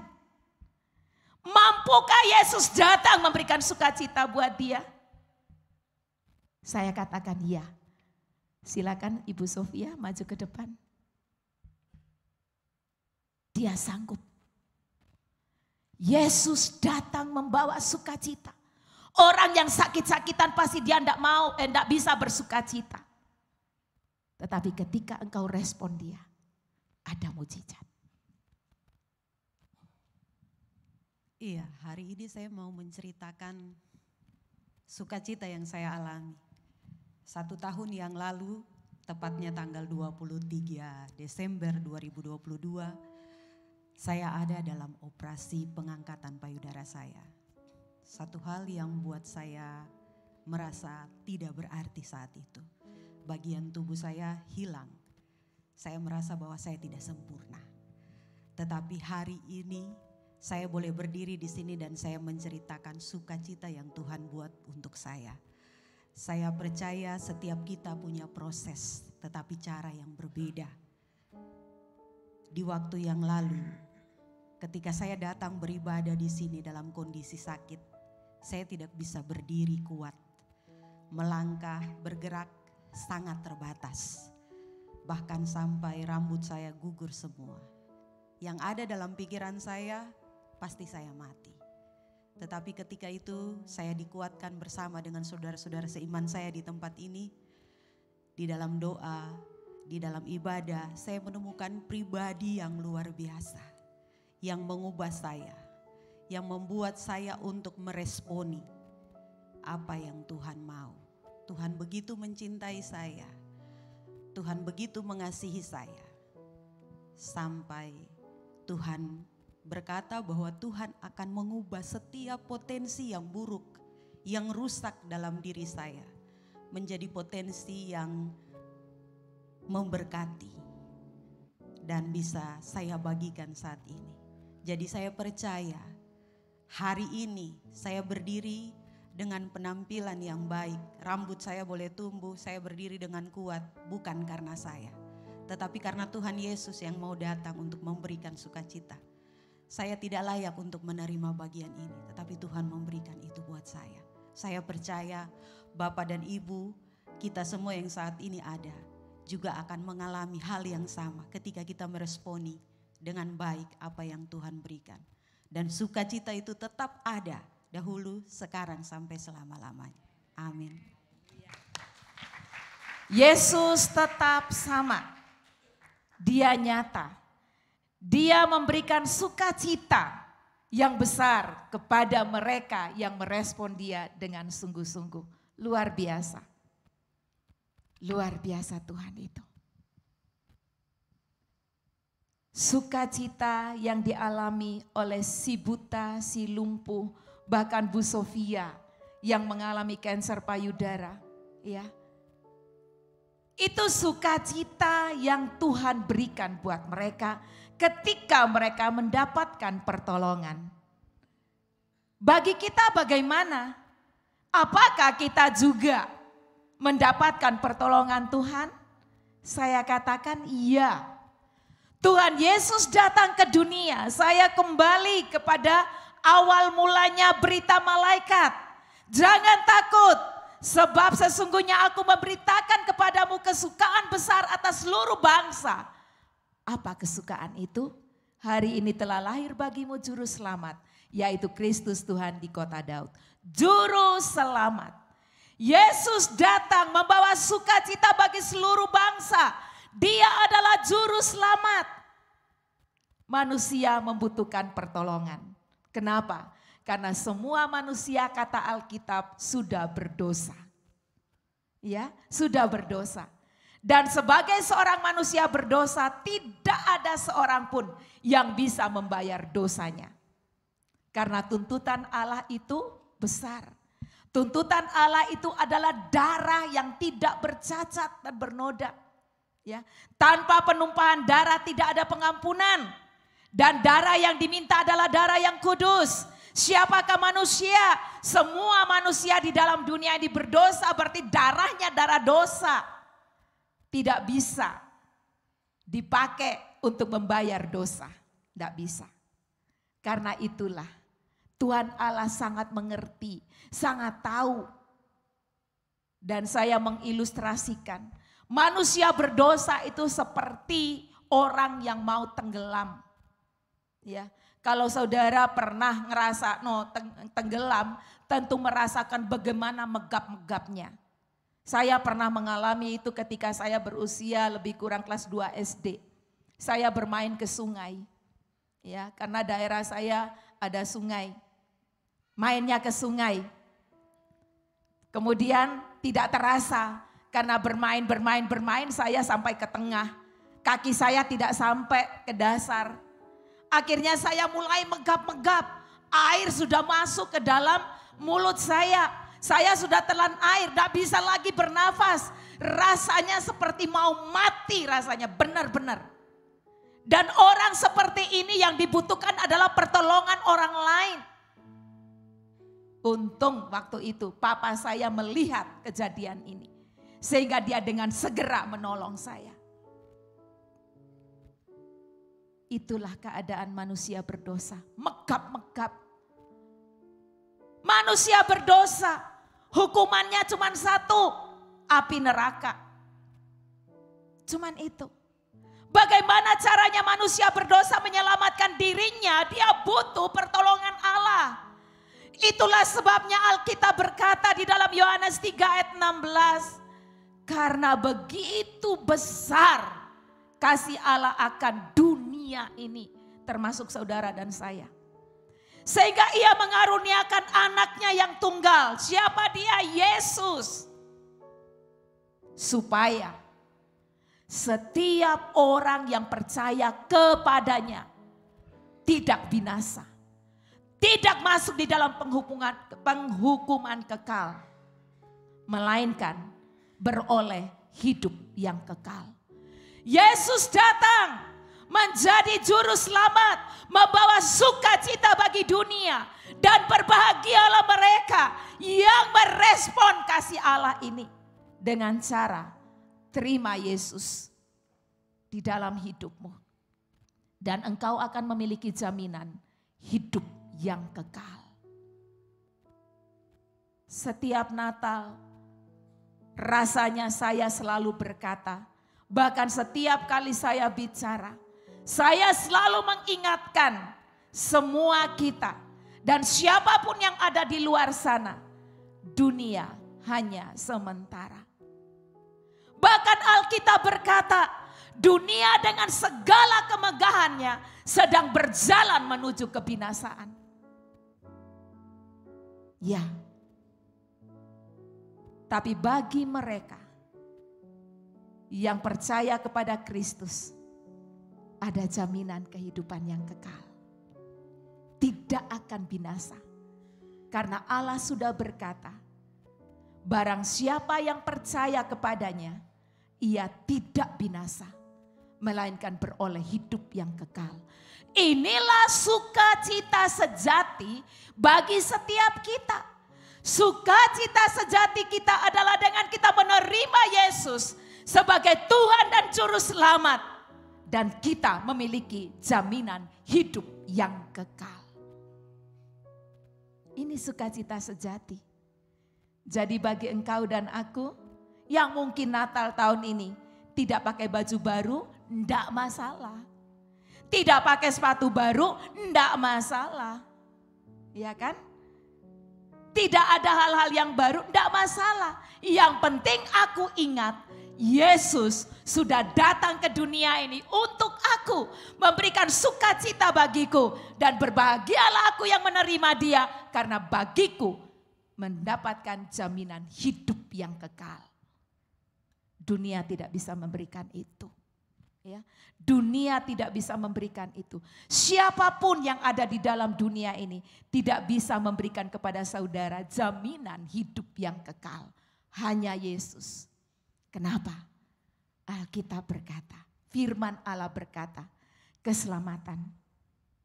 Mampukah Yesus datang memberikan sukacita buat dia? Saya katakan ya. Silakan Ibu Sofia maju ke depan. Dia sanggup. Yesus datang membawa sukacita. Orang yang sakit-sakitan pasti dia tidak bisa bersukacita. Tetapi ketika engkau respon dia, ada mujizat. Iya, hari ini saya mau menceritakan sukacita yang saya alami. 1 tahun yang lalu, tepatnya tanggal 23 Desember 2022, saya ada dalam operasi pengangkatan payudara saya. Satu hal yang buat saya merasa tidak berarti saat itu. Bagian tubuh saya hilang. Saya merasa bahwa saya tidak sempurna. Tetapi hari ini saya boleh berdiri di sini dan saya menceritakan sukacita yang Tuhan buat untuk saya. Saya percaya setiap kita punya proses, tetapi cara yang berbeda. Di waktu yang lalu, ketika saya datang beribadah di sini dalam kondisi sakit, saya tidak bisa berdiri kuat. Melangkah, bergerak sangat terbatas. Bahkan sampai rambut saya gugur semua. Yang ada dalam pikiran saya, pasti saya mati. Tetapi ketika itu saya dikuatkan bersama dengan saudara-saudara seiman saya di tempat ini. Di dalam doa, di dalam ibadah, saya menemukan pribadi yang luar biasa. Yang mengubah saya, yang membuat saya untuk meresponi apa yang Tuhan mau. Tuhan begitu mencintai saya. Tuhan begitu mengasihi saya. Sampai Tuhan berkata bahwa Tuhan akan mengubah setiap potensi yang buruk, yang rusak dalam diri saya, menjadi potensi yang memberkati dan bisa saya bagikan saat ini. Jadi saya percaya hari ini saya berdiri dengan penampilan yang baik. Rambut saya boleh tumbuh, saya berdiri dengan kuat bukan karena saya, tetapi karena Tuhan Yesus yang mau datang untuk memberikan sukacita. Saya tidak layak untuk menerima bagian ini, tetapi Tuhan memberikan itu buat saya. Saya percaya Bapak dan Ibu, kita semua yang saat ini ada, juga akan mengalami hal yang sama ketika kita meresponi dengan baik apa yang Tuhan berikan. Dan sukacita itu tetap ada dahulu, sekarang, sampai selama-lamanya. Amin. Yesus tetap sama. Dia nyata. Dia memberikan sukacita yang besar kepada mereka yang merespon dia dengan sungguh-sungguh. Luar biasa. Luar biasa Tuhan itu. Sukacita yang dialami oleh si buta, si lumpuh, bahkan Bu Sofia yang mengalami kanker payudara, ya. Itu sukacita yang Tuhan berikan buat mereka ketika mereka mendapatkan pertolongan. Bagi kita bagaimana? Apakah kita juga mendapatkan pertolongan Tuhan? Saya katakan iya. Tuhan Yesus datang ke dunia. Saya kembali kepada awal mulanya berita malaikat. Jangan takut, sebab sesungguhnya aku memberitakan kepadamu kesukaan besar atas seluruh bangsa. Apa kesukaan itu? Hari ini telah lahir bagimu juru selamat, yaitu Kristus Tuhan di kota Daud. Juru selamat. Yesus datang membawa sukacita bagi seluruh bangsa. Dia adalah juru selamat. Manusia membutuhkan pertolongan. Kenapa? Karena semua manusia, kata Alkitab, sudah berdosa. Ya, sudah berdosa. Dan sebagai seorang manusia berdosa, tidak ada seorang pun yang bisa membayar dosanya. Karena tuntutan Allah itu besar. Tuntutan Allah itu adalah darah yang tidak bercacat dan bernoda. Ya, tanpa penumpahan darah tidak ada pengampunan. Dan darah yang diminta adalah darah yang kudus. Siapakah manusia? Semua manusia di dalam dunia ini berdosa, berarti darahnya darah dosa. Tidak bisa dipakai untuk membayar dosa. Tidak bisa. Karena itulah Tuhan Allah sangat mengerti, sangat tahu. Dan saya mengilustrasikan, manusia berdosa itu seperti orang yang mau tenggelam. Ya, kalau saudara pernah ngerasa tenggelam, tentu merasakan bagaimana megap-megapnya. Saya pernah mengalami itu ketika saya berusia lebih kurang kelas 2 SD. saya bermain ke sungai. Ya, karena daerah saya ada sungai. Mainnya ke sungai. Kemudian tidak terasa karena bermain saya sampai ke tengah. Kaki saya tidak sampai ke dasar. Akhirnya saya mulai megap-megap. Air sudah masuk ke dalam mulut saya. Saya sudah telan air, tidak bisa lagi bernafas. Rasanya seperti mau mati rasanya, benar-benar. Dan orang seperti ini yang dibutuhkan adalah pertolongan orang lain. Untung waktu itu papa saya melihat kejadian ini. Sehingga dia dengan segera menolong saya. Itulah keadaan manusia berdosa. Megap-megap. Manusia berdosa. Hukumannya cuma satu. Api neraka. Cuman itu. Bagaimana caranya manusia berdosa menyelamatkan dirinya? Dia butuh pertolongan Allah. Itulah sebabnya Alkitab berkata di dalam Yohanes 3 ayat 16. Karena begitu besar kasih Allah akan dunia ini. Termasuk saudara dan saya. Sehingga ia mengaruniakan anaknya yang tunggal. Siapa dia? Yesus. Supaya setiap orang yang percaya kepadanya tidak binasa. Tidak masuk di dalam penghukuman kekal. Melainkan beroleh hidup yang kekal. Yesus datang menjadi juru selamat. Membawa sukacita bagi dunia. Dan berbahagialah mereka yang merespon kasih Allah ini. Dengan cara terima Yesus di dalam hidupmu. Dan engkau akan memiliki jaminan hidup yang kekal. Setiap Natal rasanya saya selalu berkata, bahkan setiap kali saya bicara, saya selalu mengingatkan semua kita dan siapapun yang ada di luar sana, dunia hanya sementara. Bahkan Alkitab berkata, dunia dengan segala kemegahannya sedang berjalan menuju kebinasaan. Ya, tapi bagi mereka yang percaya kepada Kristus, ada jaminan kehidupan yang kekal. Tidak akan binasa. Karena Allah sudah berkata, barang siapa yang percaya kepadanya, ia tidak binasa, melainkan beroleh hidup yang kekal. Inilah sukacita sejati bagi setiap kita. Sukacita sejati kita adalah dengan kita menerima Yesus sebagai Tuhan dan Juru Selamat. Dan kita memiliki jaminan hidup yang kekal. Ini sukacita sejati. Jadi bagi engkau dan aku yang mungkin Natal tahun ini tidak pakai baju baru, enggak masalah. Tidak pakai sepatu baru, enggak masalah. Ya kan? Tidak ada hal-hal yang baru, enggak masalah. Yang penting aku ingat, Yesus sudah datang ke dunia ini untuk aku, memberikan sukacita bagiku. Dan berbahagialah aku yang menerima dia, karena bagiku mendapatkan jaminan hidup yang kekal. Dunia tidak bisa memberikan itu. Ya, dunia tidak bisa memberikan itu. Siapapun yang ada di dalam dunia ini tidak bisa memberikan kepada saudara jaminan hidup yang kekal. Hanya Yesus. Kenapa? Alkitab berkata, firman Allah berkata, keselamatan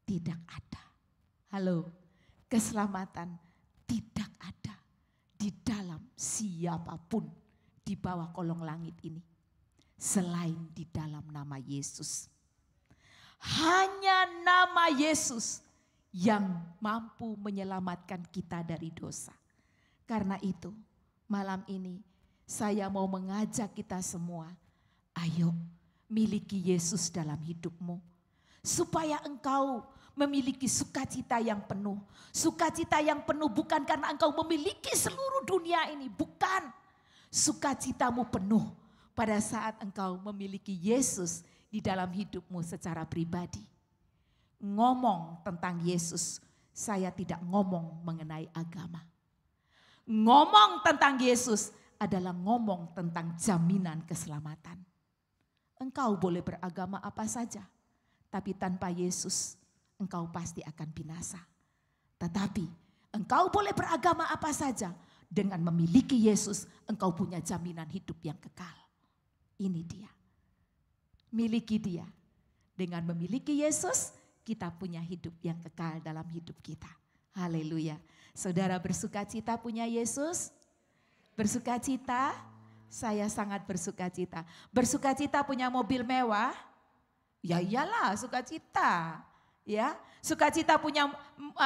tidak ada. Halo, keselamatan tidak ada di dalam siapapun di bawah kolong langit ini. Selain di dalam nama Yesus. Hanya nama Yesus yang mampu menyelamatkan kita dari dosa. Karena itu malam ini saya mau mengajak kita semua. Ayo miliki Yesus dalam hidupmu. Supaya engkau memiliki sukacita yang penuh. Sukacita yang penuh bukan karena engkau memiliki seluruh dunia ini. Bukan. Sukacitamu penuh pada saat engkau memiliki Yesus di dalam hidupmu secara pribadi. Ngomong tentang Yesus, saya tidak ngomong mengenai agama. Ngomong tentang Yesus adalah ngomong tentang jaminan keselamatan. Engkau boleh beragama apa saja, tapi tanpa Yesus engkau pasti akan binasa. Tetapi engkau boleh beragama apa saja, dengan memiliki Yesus engkau punya jaminan hidup yang kekal. Ini dia. Miliki dia. Dengan memiliki Yesus kita punya hidup yang kekal dalam hidup kita. Haleluya. Saudara bersukacita punya Yesus? Bersukacita? Saya sangat bersukacita. Bersukacita punya mobil mewah? Ya iyalah, sukacita. Ya, sukacita punya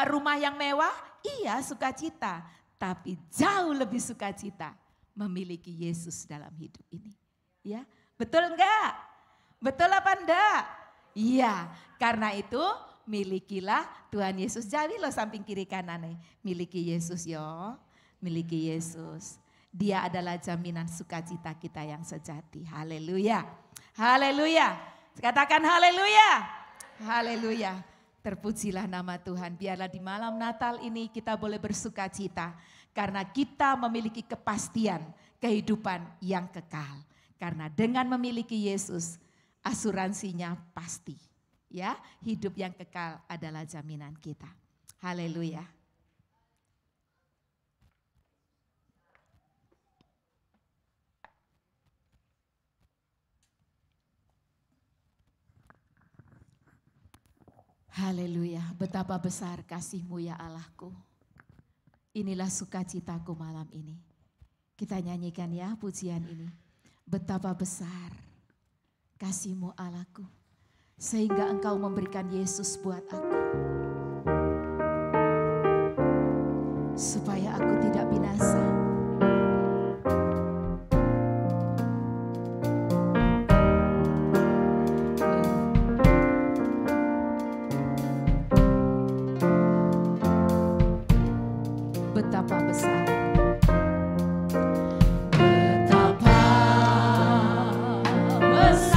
rumah yang mewah? Iya, sukacita. Tapi jauh lebih sukacita memiliki Yesus dalam hidup ini. Ya, betul enggak? Betul apa enggak? Iya, karena itu milikilah Tuhan Yesus. Jadi lo samping kiri kanan nih, miliki Yesus yo, miliki Yesus. Dia adalah jaminan sukacita kita yang sejati. Haleluya, haleluya. Katakan haleluya, haleluya. Terpujilah nama Tuhan. Biarlah di malam Natal ini kita boleh bersukacita karena kita memiliki kepastian kehidupan yang kekal. Karena dengan memiliki Yesus, asuransinya pasti. Ya, hidup yang kekal adalah jaminan kita. Haleluya. Haleluya, betapa besar kasih-Mu ya Allahku. Inilah sukacitaku malam ini. Kita nyanyikan ya pujian ini. Betapa besar kasih-Mu Allahku, sehingga Engkau memberikan Yesus buat aku. Supaya aku tidak binasa. Betapa besar. Betapa besar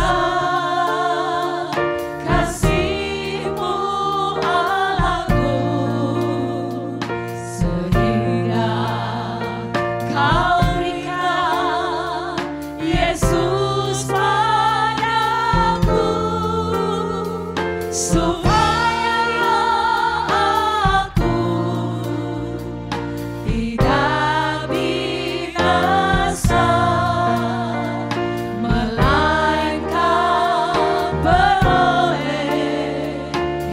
kasih-Mu Allahku, sehingga Kau berikan Yesus padaku, supaya aku tidak binasa, melainkan beroleh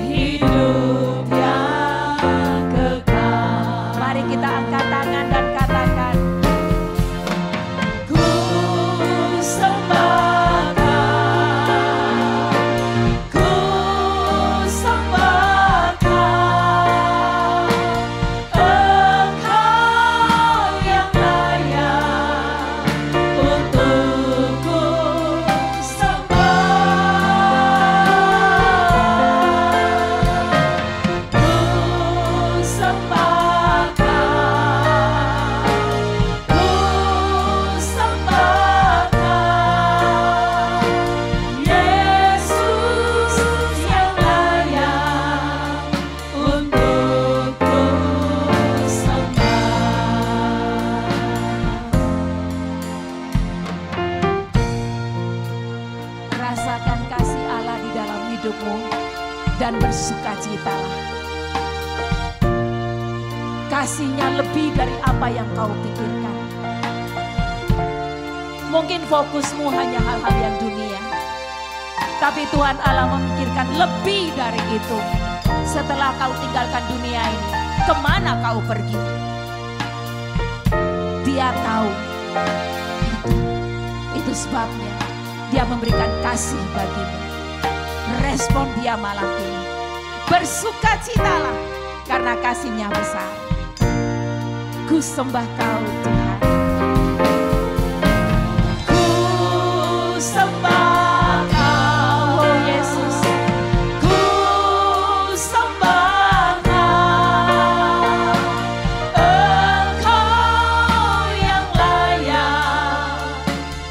hidup yang kekal. Mari kita angkat tangan dan katakan, ku sembah Kau, ku sembah Kau. Engkau yang layak untuk ku sembah. Ku sembah Kau, ku sembah Kau. Yesus yang layak untuk ku sembah. Rasakan kasih Allah di dalam hidupmu dan bersukacitalah. Kasih-Nya lebih dari apa yang kau pikirkan. Mungkin fokusmu hanya hal-hal yang dunia, tapi Tuhan Allah memikirkan lebih dari itu. Setelah kau tinggalkan dunia ini, kemana kau pergi? Dia tahu. Itu sebabnya Dia memberikan kasih bagimu. Respon Dia malam ini. Bersukacitalah karena kasih-Nya besar. Ku sembah Kau Tuhan. Ku sembah Kau Yesus. Ku sembah Kau. Engkau yang layak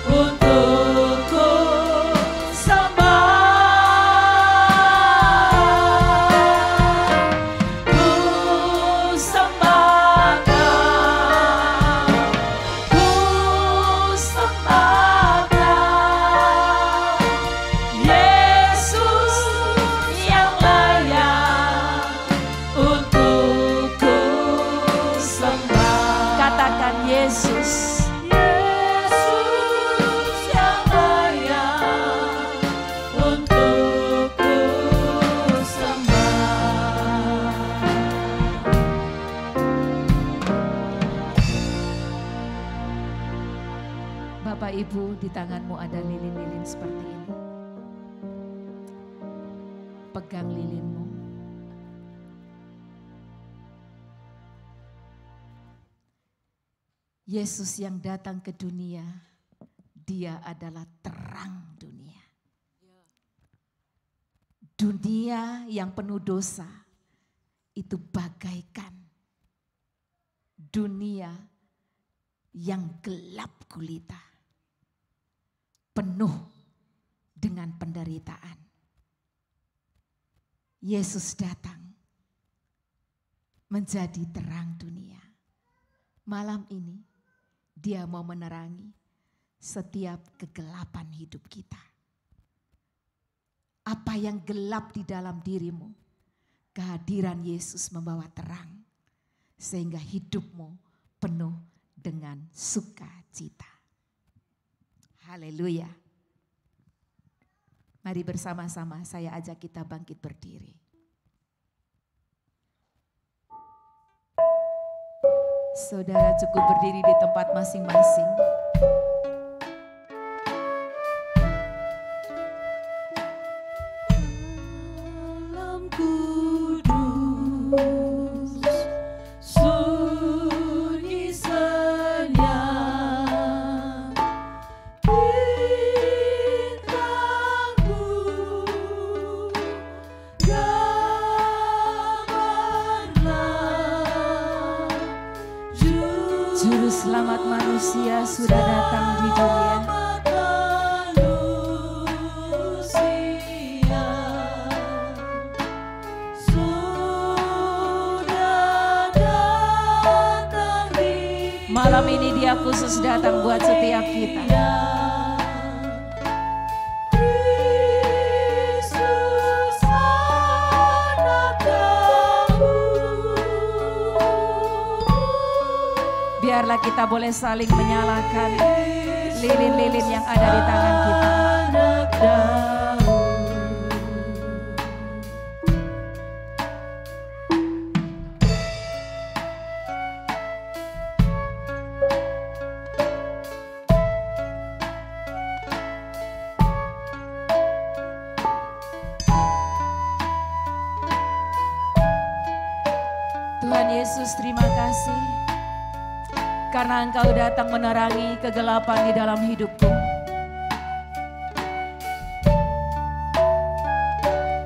untuk ku sembah. Di tanganmu ada lilin-lilin seperti ini. Pegang lilinmu. Yesus yang datang ke dunia, dia adalah terang dunia. Dunia yang penuh dosa itu bagaikan dunia yang gelap gulita, penuh dengan penderitaan. Yesus datang menjadi terang dunia. Malam ini dia mau menerangi setiap kegelapan hidup kita. Apa yang gelap di dalam dirimu, kehadiran Yesus membawa terang, sehingga hidupmu penuh dengan sukacita. Haleluya. Mari bersama-sama saya ajak kita bangkit berdiri. Saudara cukup berdiri di tempat masing-masing. Alam kudus, sunyi senyap, bintangmu gambarlah. Juru selamat manusia sudah datang di dunia. Malam ini dia khusus datang buat setiap kita. Biarlah kita boleh saling menyalakan lilin-lilin yang ada di tangan kita. Tuhan Yesus, terima kasih karena Engkau datang menerangi kegelapan di dalam hidupku.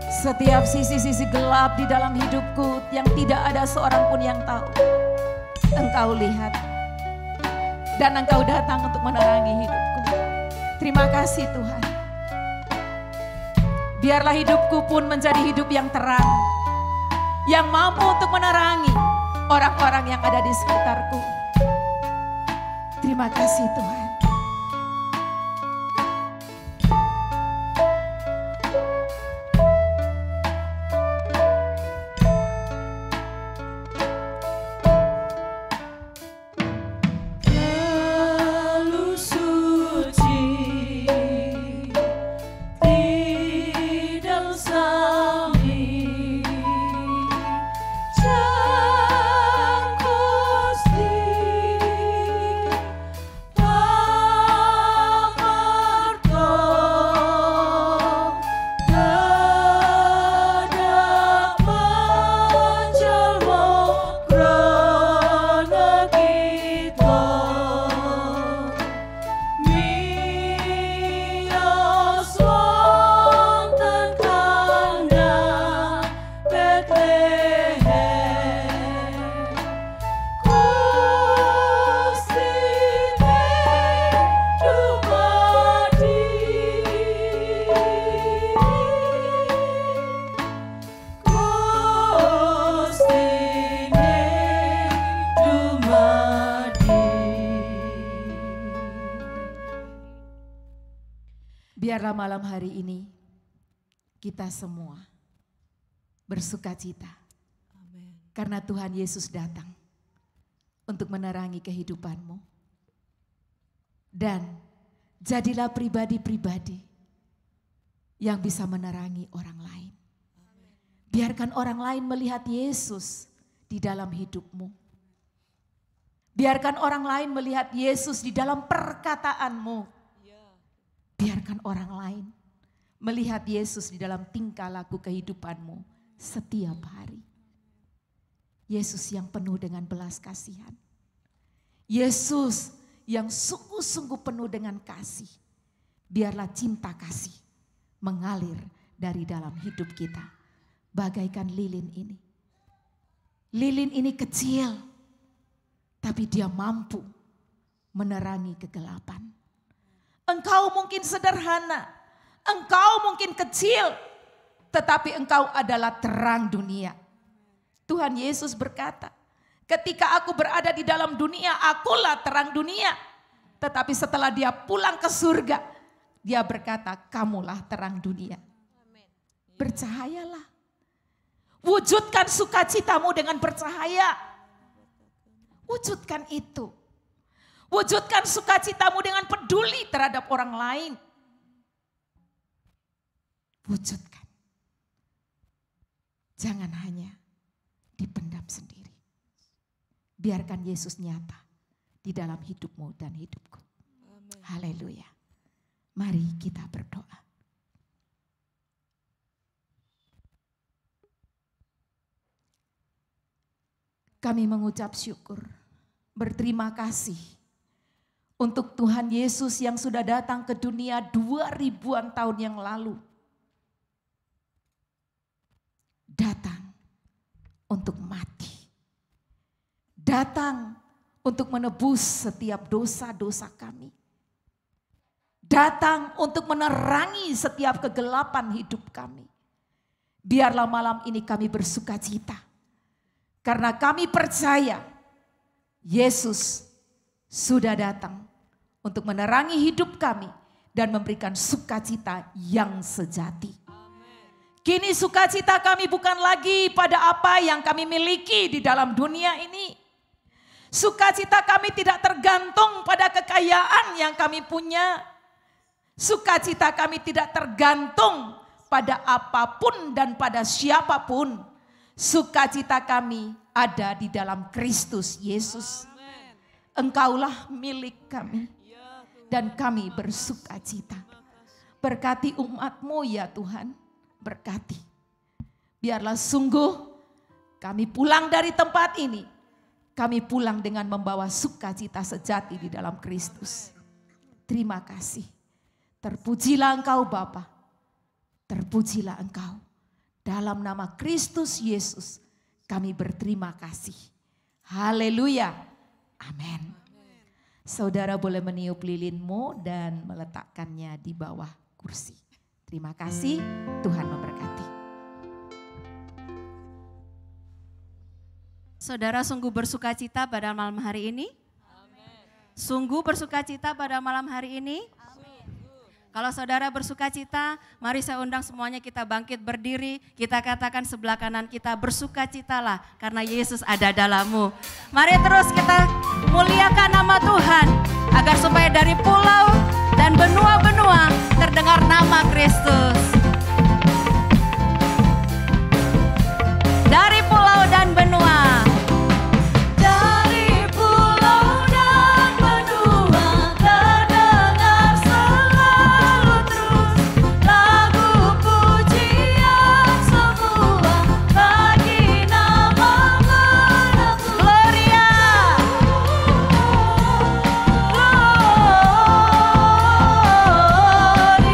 Setiap sisi-sisi gelap di dalam hidupku yang tidak ada seorang pun yang tahu, Engkau lihat. Dan Engkau datang untuk menerangi hidupku. Terima kasih Tuhan. Biarlah hidupku pun menjadi hidup yang terang, yang mampu untuk menerangi orang-orang yang ada di sekitarku. Terima kasih Tuhan. Lalu suci tidak sami Jang Gusti pamarto dadak manjalmo krana kita miyos wonten kandhang Betlehem Gustine dumadi Biarlah malam hari ini kita semua bersukacita. Karena Tuhan Yesus datang untuk menerangi kehidupanmu. Dan jadilah pribadi-pribadi yang bisa menerangi orang lain. Biarkan orang lain melihat Yesus di dalam hidupmu. Biarkan orang lain melihat Yesus di dalam perkataanmu. Biarkan orang lain melihat Yesus di dalam tingkah laku kehidupanmu setiap hari. Yesus yang penuh dengan belas kasihan. Yesus yang sungguh-sungguh penuh dengan kasih. Biarlah cinta kasih mengalir dari dalam hidup kita. Bagaikan lilin ini. Lilin ini kecil, tapi dia mampu menerangi kegelapan. Engkau mungkin sederhana, engkau mungkin kecil, tetapi engkau adalah terang dunia. Tuhan Yesus berkata, ketika aku berada di dalam dunia, akulah terang dunia. Tetapi setelah dia pulang ke surga, dia berkata, kamulah terang dunia. Bercahayalah. Wujudkan sukacitamu dengan bercahaya. Wujudkan itu. Wujudkan sukacitamu dengan peduli terhadap orang lain. Wujudkan. Jangan hanya dipendam sendiri. Biarkan Yesus nyata di dalam hidupmu dan hidupku. Haleluya. Mari kita berdoa. Kami mengucap syukur, berterima kasih untuk Tuhan Yesus yang sudah datang ke dunia 2000-an tahun yang lalu. Datang untuk mati. Datang untuk menebus setiap dosa-dosa kami. Datang untuk menerangi setiap kegelapan hidup kami. Biarlah malam ini kami bersuka cita. Karena kami percaya Yesus sudah datang untuk menerangi hidup kami dan memberikan sukacita yang sejati. Kini sukacita kami bukan lagi pada apa yang kami miliki di dalam dunia ini. Sukacita kami tidak tergantung pada kekayaan yang kami punya. Sukacita kami tidak tergantung pada apapun dan pada siapapun. Sukacita kami ada di dalam Kristus Yesus. Engkaulah milik kami dan kami bersukacita. Berkati umat-Mu ya Tuhan, berkati. Biarlah sungguh kami pulang dari tempat ini, kami pulang dengan membawa sukacita sejati di dalam Kristus. Terima kasih. Terpujilah Engkau Bapa, terpujilah Engkau. Dalam nama Kristus Yesus kami berterima kasih. Haleluya. Amin. Saudara boleh meniup lilinmu dan meletakkannya di bawah kursi. Terima kasih, Tuhan memberkati. Saudara sungguh bersukacita pada malam hari ini? Sungguh bersukacita pada malam hari ini? Kalau saudara bersukacita, mari saya undang semuanya kita bangkit berdiri. Kita katakan sebelah kanan kita, bersukacitalah karena Yesus ada dalammu. Mari terus kita muliakan nama Tuhan. Agar supaya dari pulau dan benua-benua terdengar nama Kristus. Dari pulau dan benua.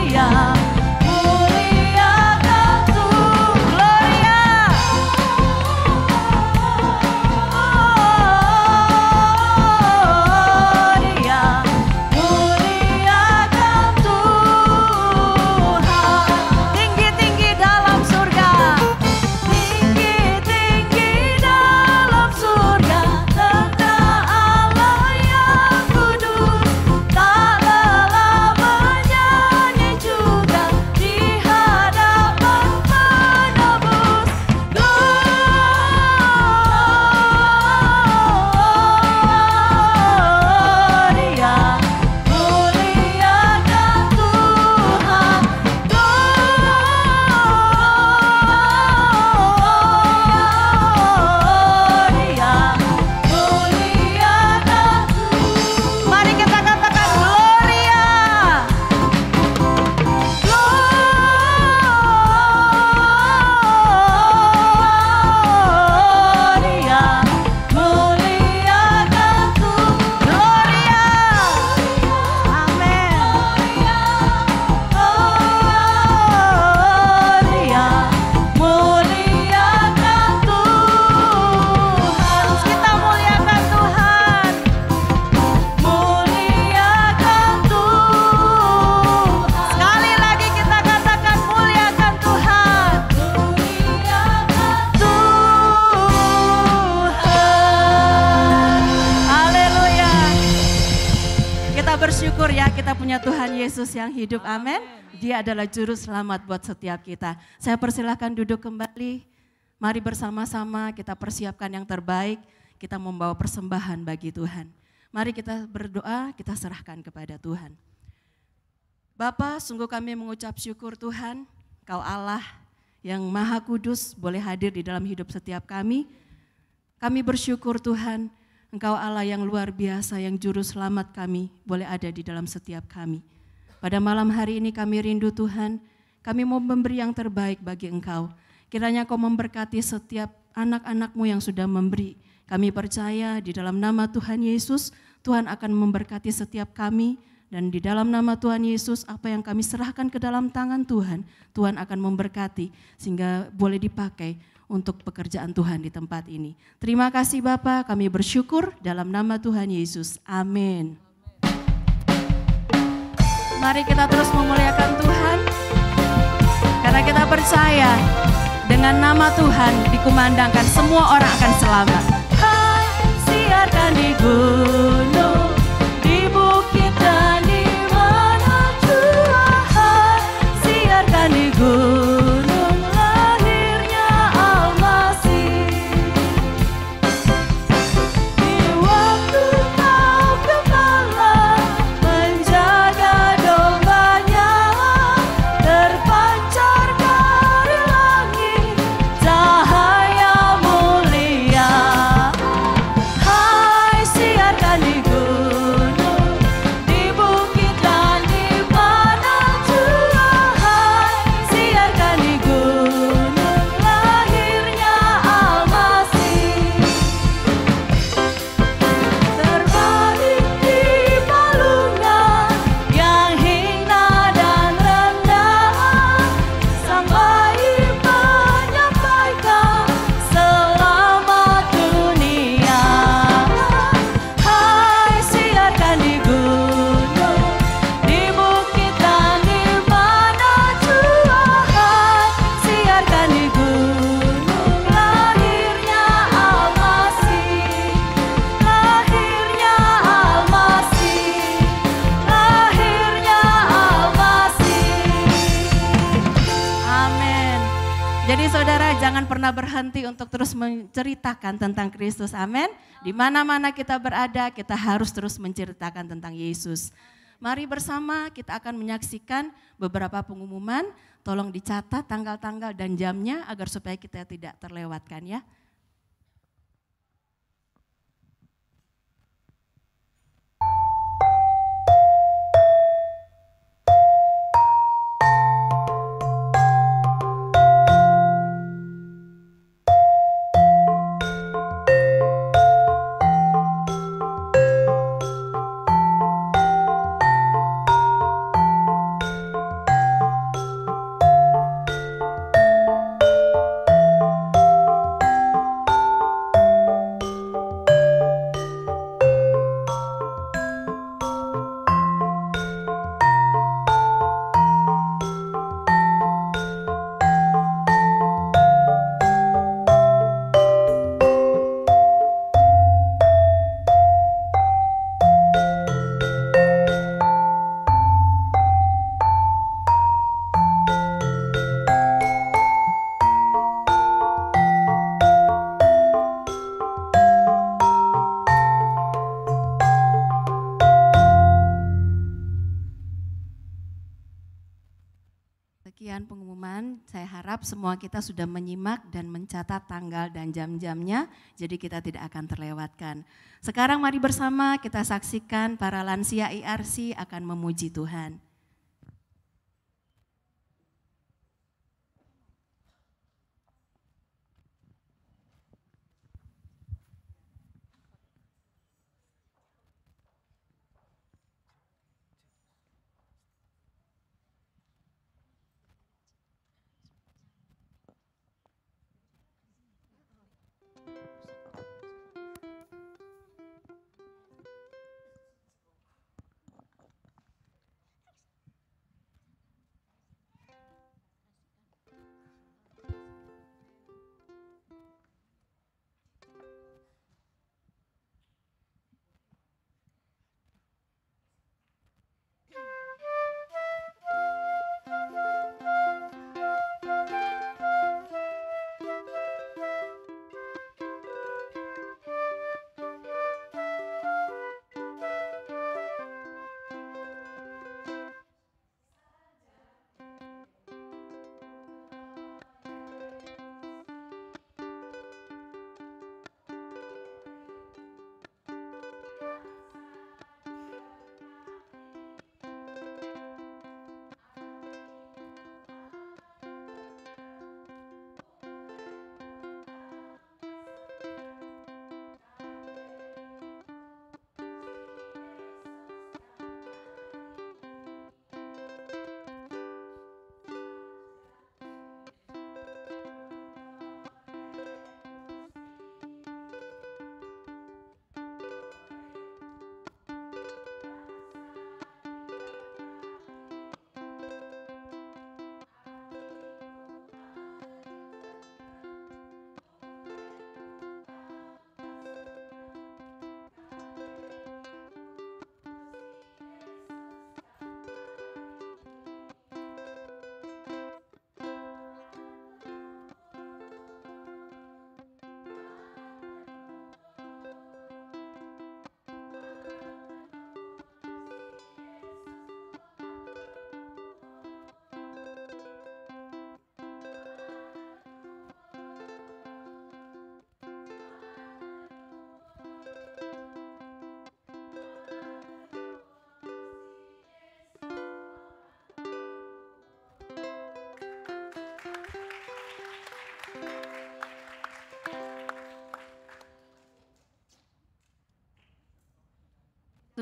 Mulia punya Tuhan Yesus yang hidup, amin. Dia adalah juru selamat buat setiap kita. Saya persilahkan duduk kembali. Mari bersama-sama kita persiapkan yang terbaik. Kita membawa persembahan bagi Tuhan. Mari kita berdoa, kita serahkan kepada Tuhan. Bapa, sungguh kami mengucap syukur Tuhan, Kau Allah yang Maha Kudus boleh hadir di dalam hidup setiap kami. Kami bersyukur Tuhan, Engkau Allah yang luar biasa, yang juru selamat kami boleh ada di dalam setiap kami. Pada malam hari ini kami rindu Tuhan, kami mau memberi yang terbaik bagi Engkau. Kiranya Kau memberkati setiap anak-anak-Mu yang sudah memberi. Kami percaya di dalam nama Tuhan Yesus, Tuhan akan memberkati setiap kami. Dan di dalam nama Tuhan Yesus, apa yang kami serahkan ke dalam tangan Tuhan, Tuhan akan memberkati sehingga boleh dipakai untuk pekerjaan Tuhan di tempat ini. Terima kasih Bapa, kami bersyukur dalam nama Tuhan Yesus. Amin. Mari kita terus memuliakan Tuhan, karena kita percaya dengan nama Tuhan dikumandangkan semua orang akan selamat. Hai, siarkan di gunung, di bukit dan di mana jua. Hai, siarkan di gunung, lahirnya Al-Masih. Di waktu Kau gembala menjaga dombanya, terpancar dari langit cahaya mulia. Hai, siarkan di gunung, di bukit dan di mana jua. Hai, siarkan di gunung, lahirnya Al-Masih. Terbaring di palungan yang hina dan rendah, sampai menyampaikan selamat dunia. Hai, siarkan di gunung, di bukit dan di mana jua. Hai, siarkan di gunung, lahirnya Al-Masih. Lahirnya Al-Masih, lahirnya Al-Masih. Amin. Jadi saudara jangan pernah berhenti untuk terus menceritakan tentang Kristus, amin. Di mana-mana kita berada, kita harus terus menceritakan tentang Yesus. Mari bersama kita akan menyaksikan beberapa pengumuman. Tolong dicatat tanggal-tanggal dan jamnya agar supaya kita tidak terlewatkan ya. Sekian pengumuman, saya harap semua kita sudah menyimak dan mencatat tanggal dan jam-jamnya, jadi kita tidak akan terlewatkan. Sekarang mari bersama kita saksikan para lansia IRC akan memuji Tuhan.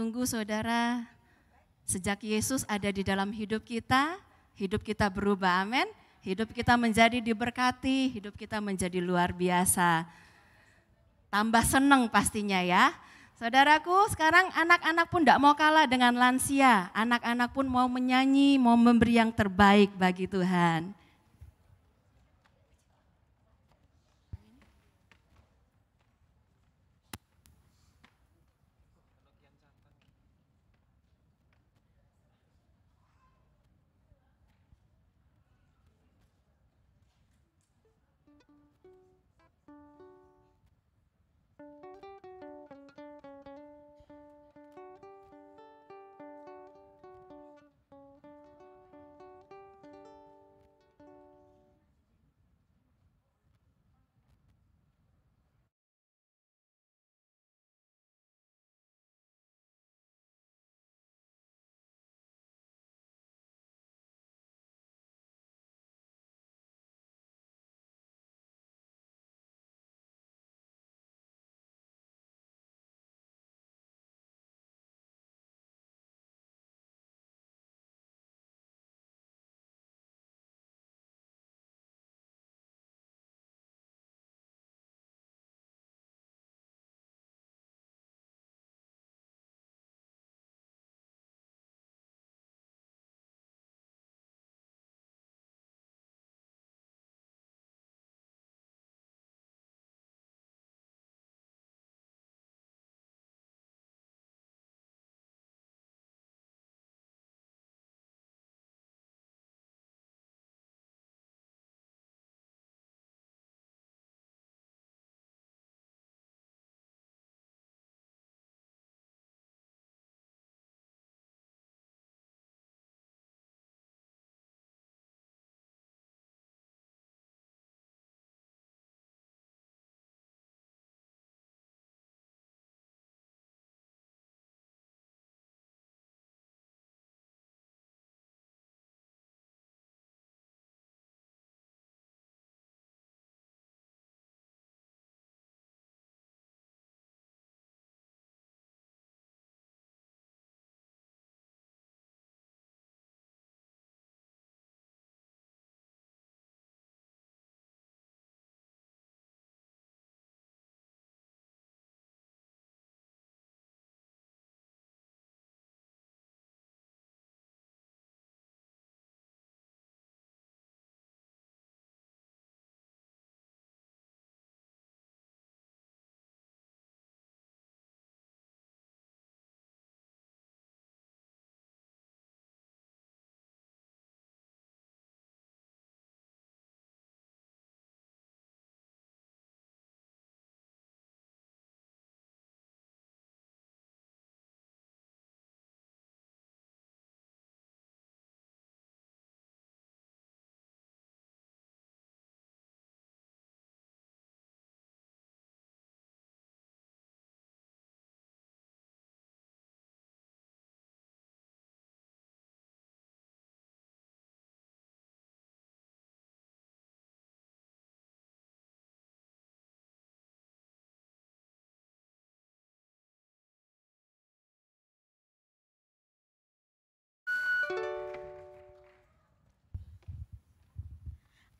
Sungguh saudara, sejak Yesus ada di dalam hidup kita berubah, amin. Hidup kita menjadi diberkati, hidup kita menjadi luar biasa. Tambah seneng pastinya ya. Saudaraku, sekarang anak-anak pun tidak mau kalah dengan lansia. Anak-anak pun mau menyanyi, mau memberi yang terbaik bagi Tuhan.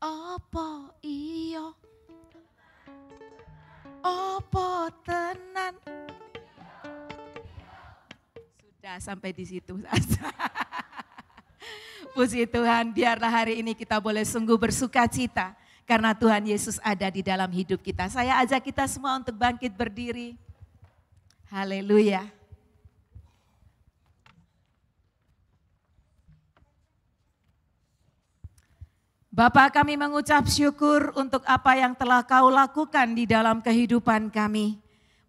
Apa iyo, apa tenan. Sudah sampai di situ saja. Puji Tuhan, biarlah hari ini kita boleh sungguh bersuka cita karena Tuhan Yesus ada di dalam hidup kita. Saya ajak kita semua untuk bangkit berdiri. Haleluya. Bapa, kami mengucap syukur untuk apa yang telah Kau lakukan di dalam kehidupan kami.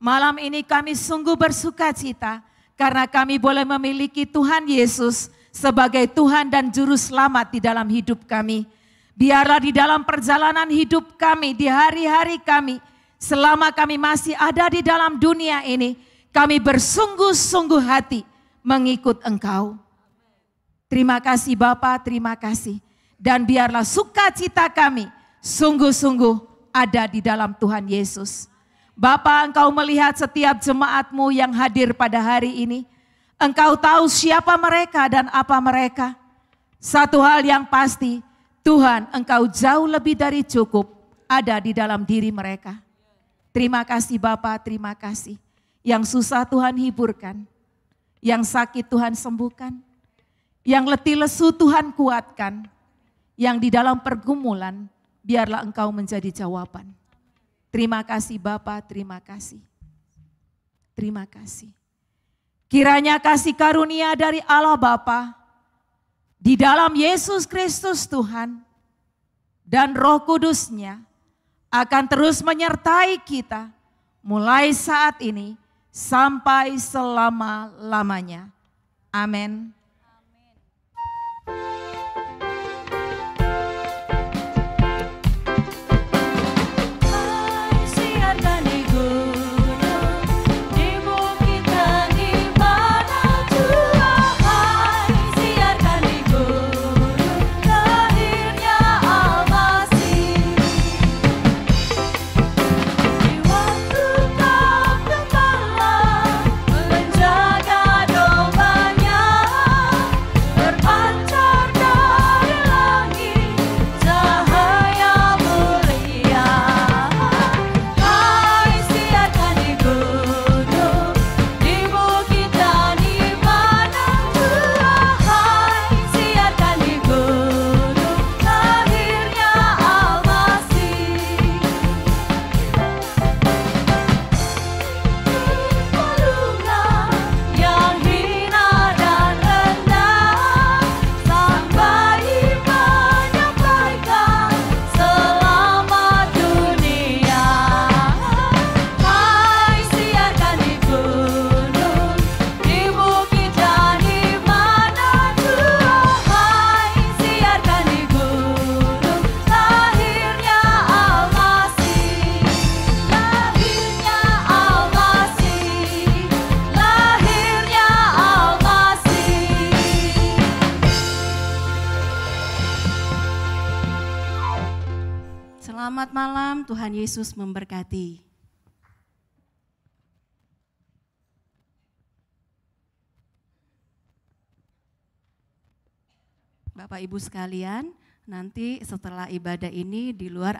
Malam ini kami sungguh bersuka cita karena kami boleh memiliki Tuhan Yesus sebagai Tuhan dan Juru Selamat di dalam hidup kami. Biarlah di dalam perjalanan hidup kami, di hari-hari kami, selama kami masih ada di dalam dunia ini, kami bersungguh-sungguh hati mengikut Engkau. Terima kasih Bapa, terima kasih. Dan biarlah sukacita kami sungguh-sungguh ada di dalam Tuhan Yesus. Bapa, Engkau melihat setiap jemaat-Mu yang hadir pada hari ini. Engkau tahu siapa mereka dan apa mereka. Satu hal yang pasti, Tuhan, Engkau jauh lebih dari cukup ada di dalam diri mereka. Terima kasih Bapa, terima kasih. Yang susah Tuhan hiburkan, yang sakit Tuhan sembuhkan, yang letih lesu Tuhan kuatkan, yang di dalam pergumulan biarlah Engkau menjadi jawaban. Terima kasih Bapa, terima kasih. Terima kasih. Kiranya kasih karunia dari Allah Bapa di dalam Yesus Kristus Tuhan dan Roh Kudus-Nya akan terus menyertai kita mulai saat ini sampai selama-lamanya. Amin. Selamat malam, Tuhan Yesus memberkati. Bapak Ibu sekalian, nanti setelah ibadah ini di luar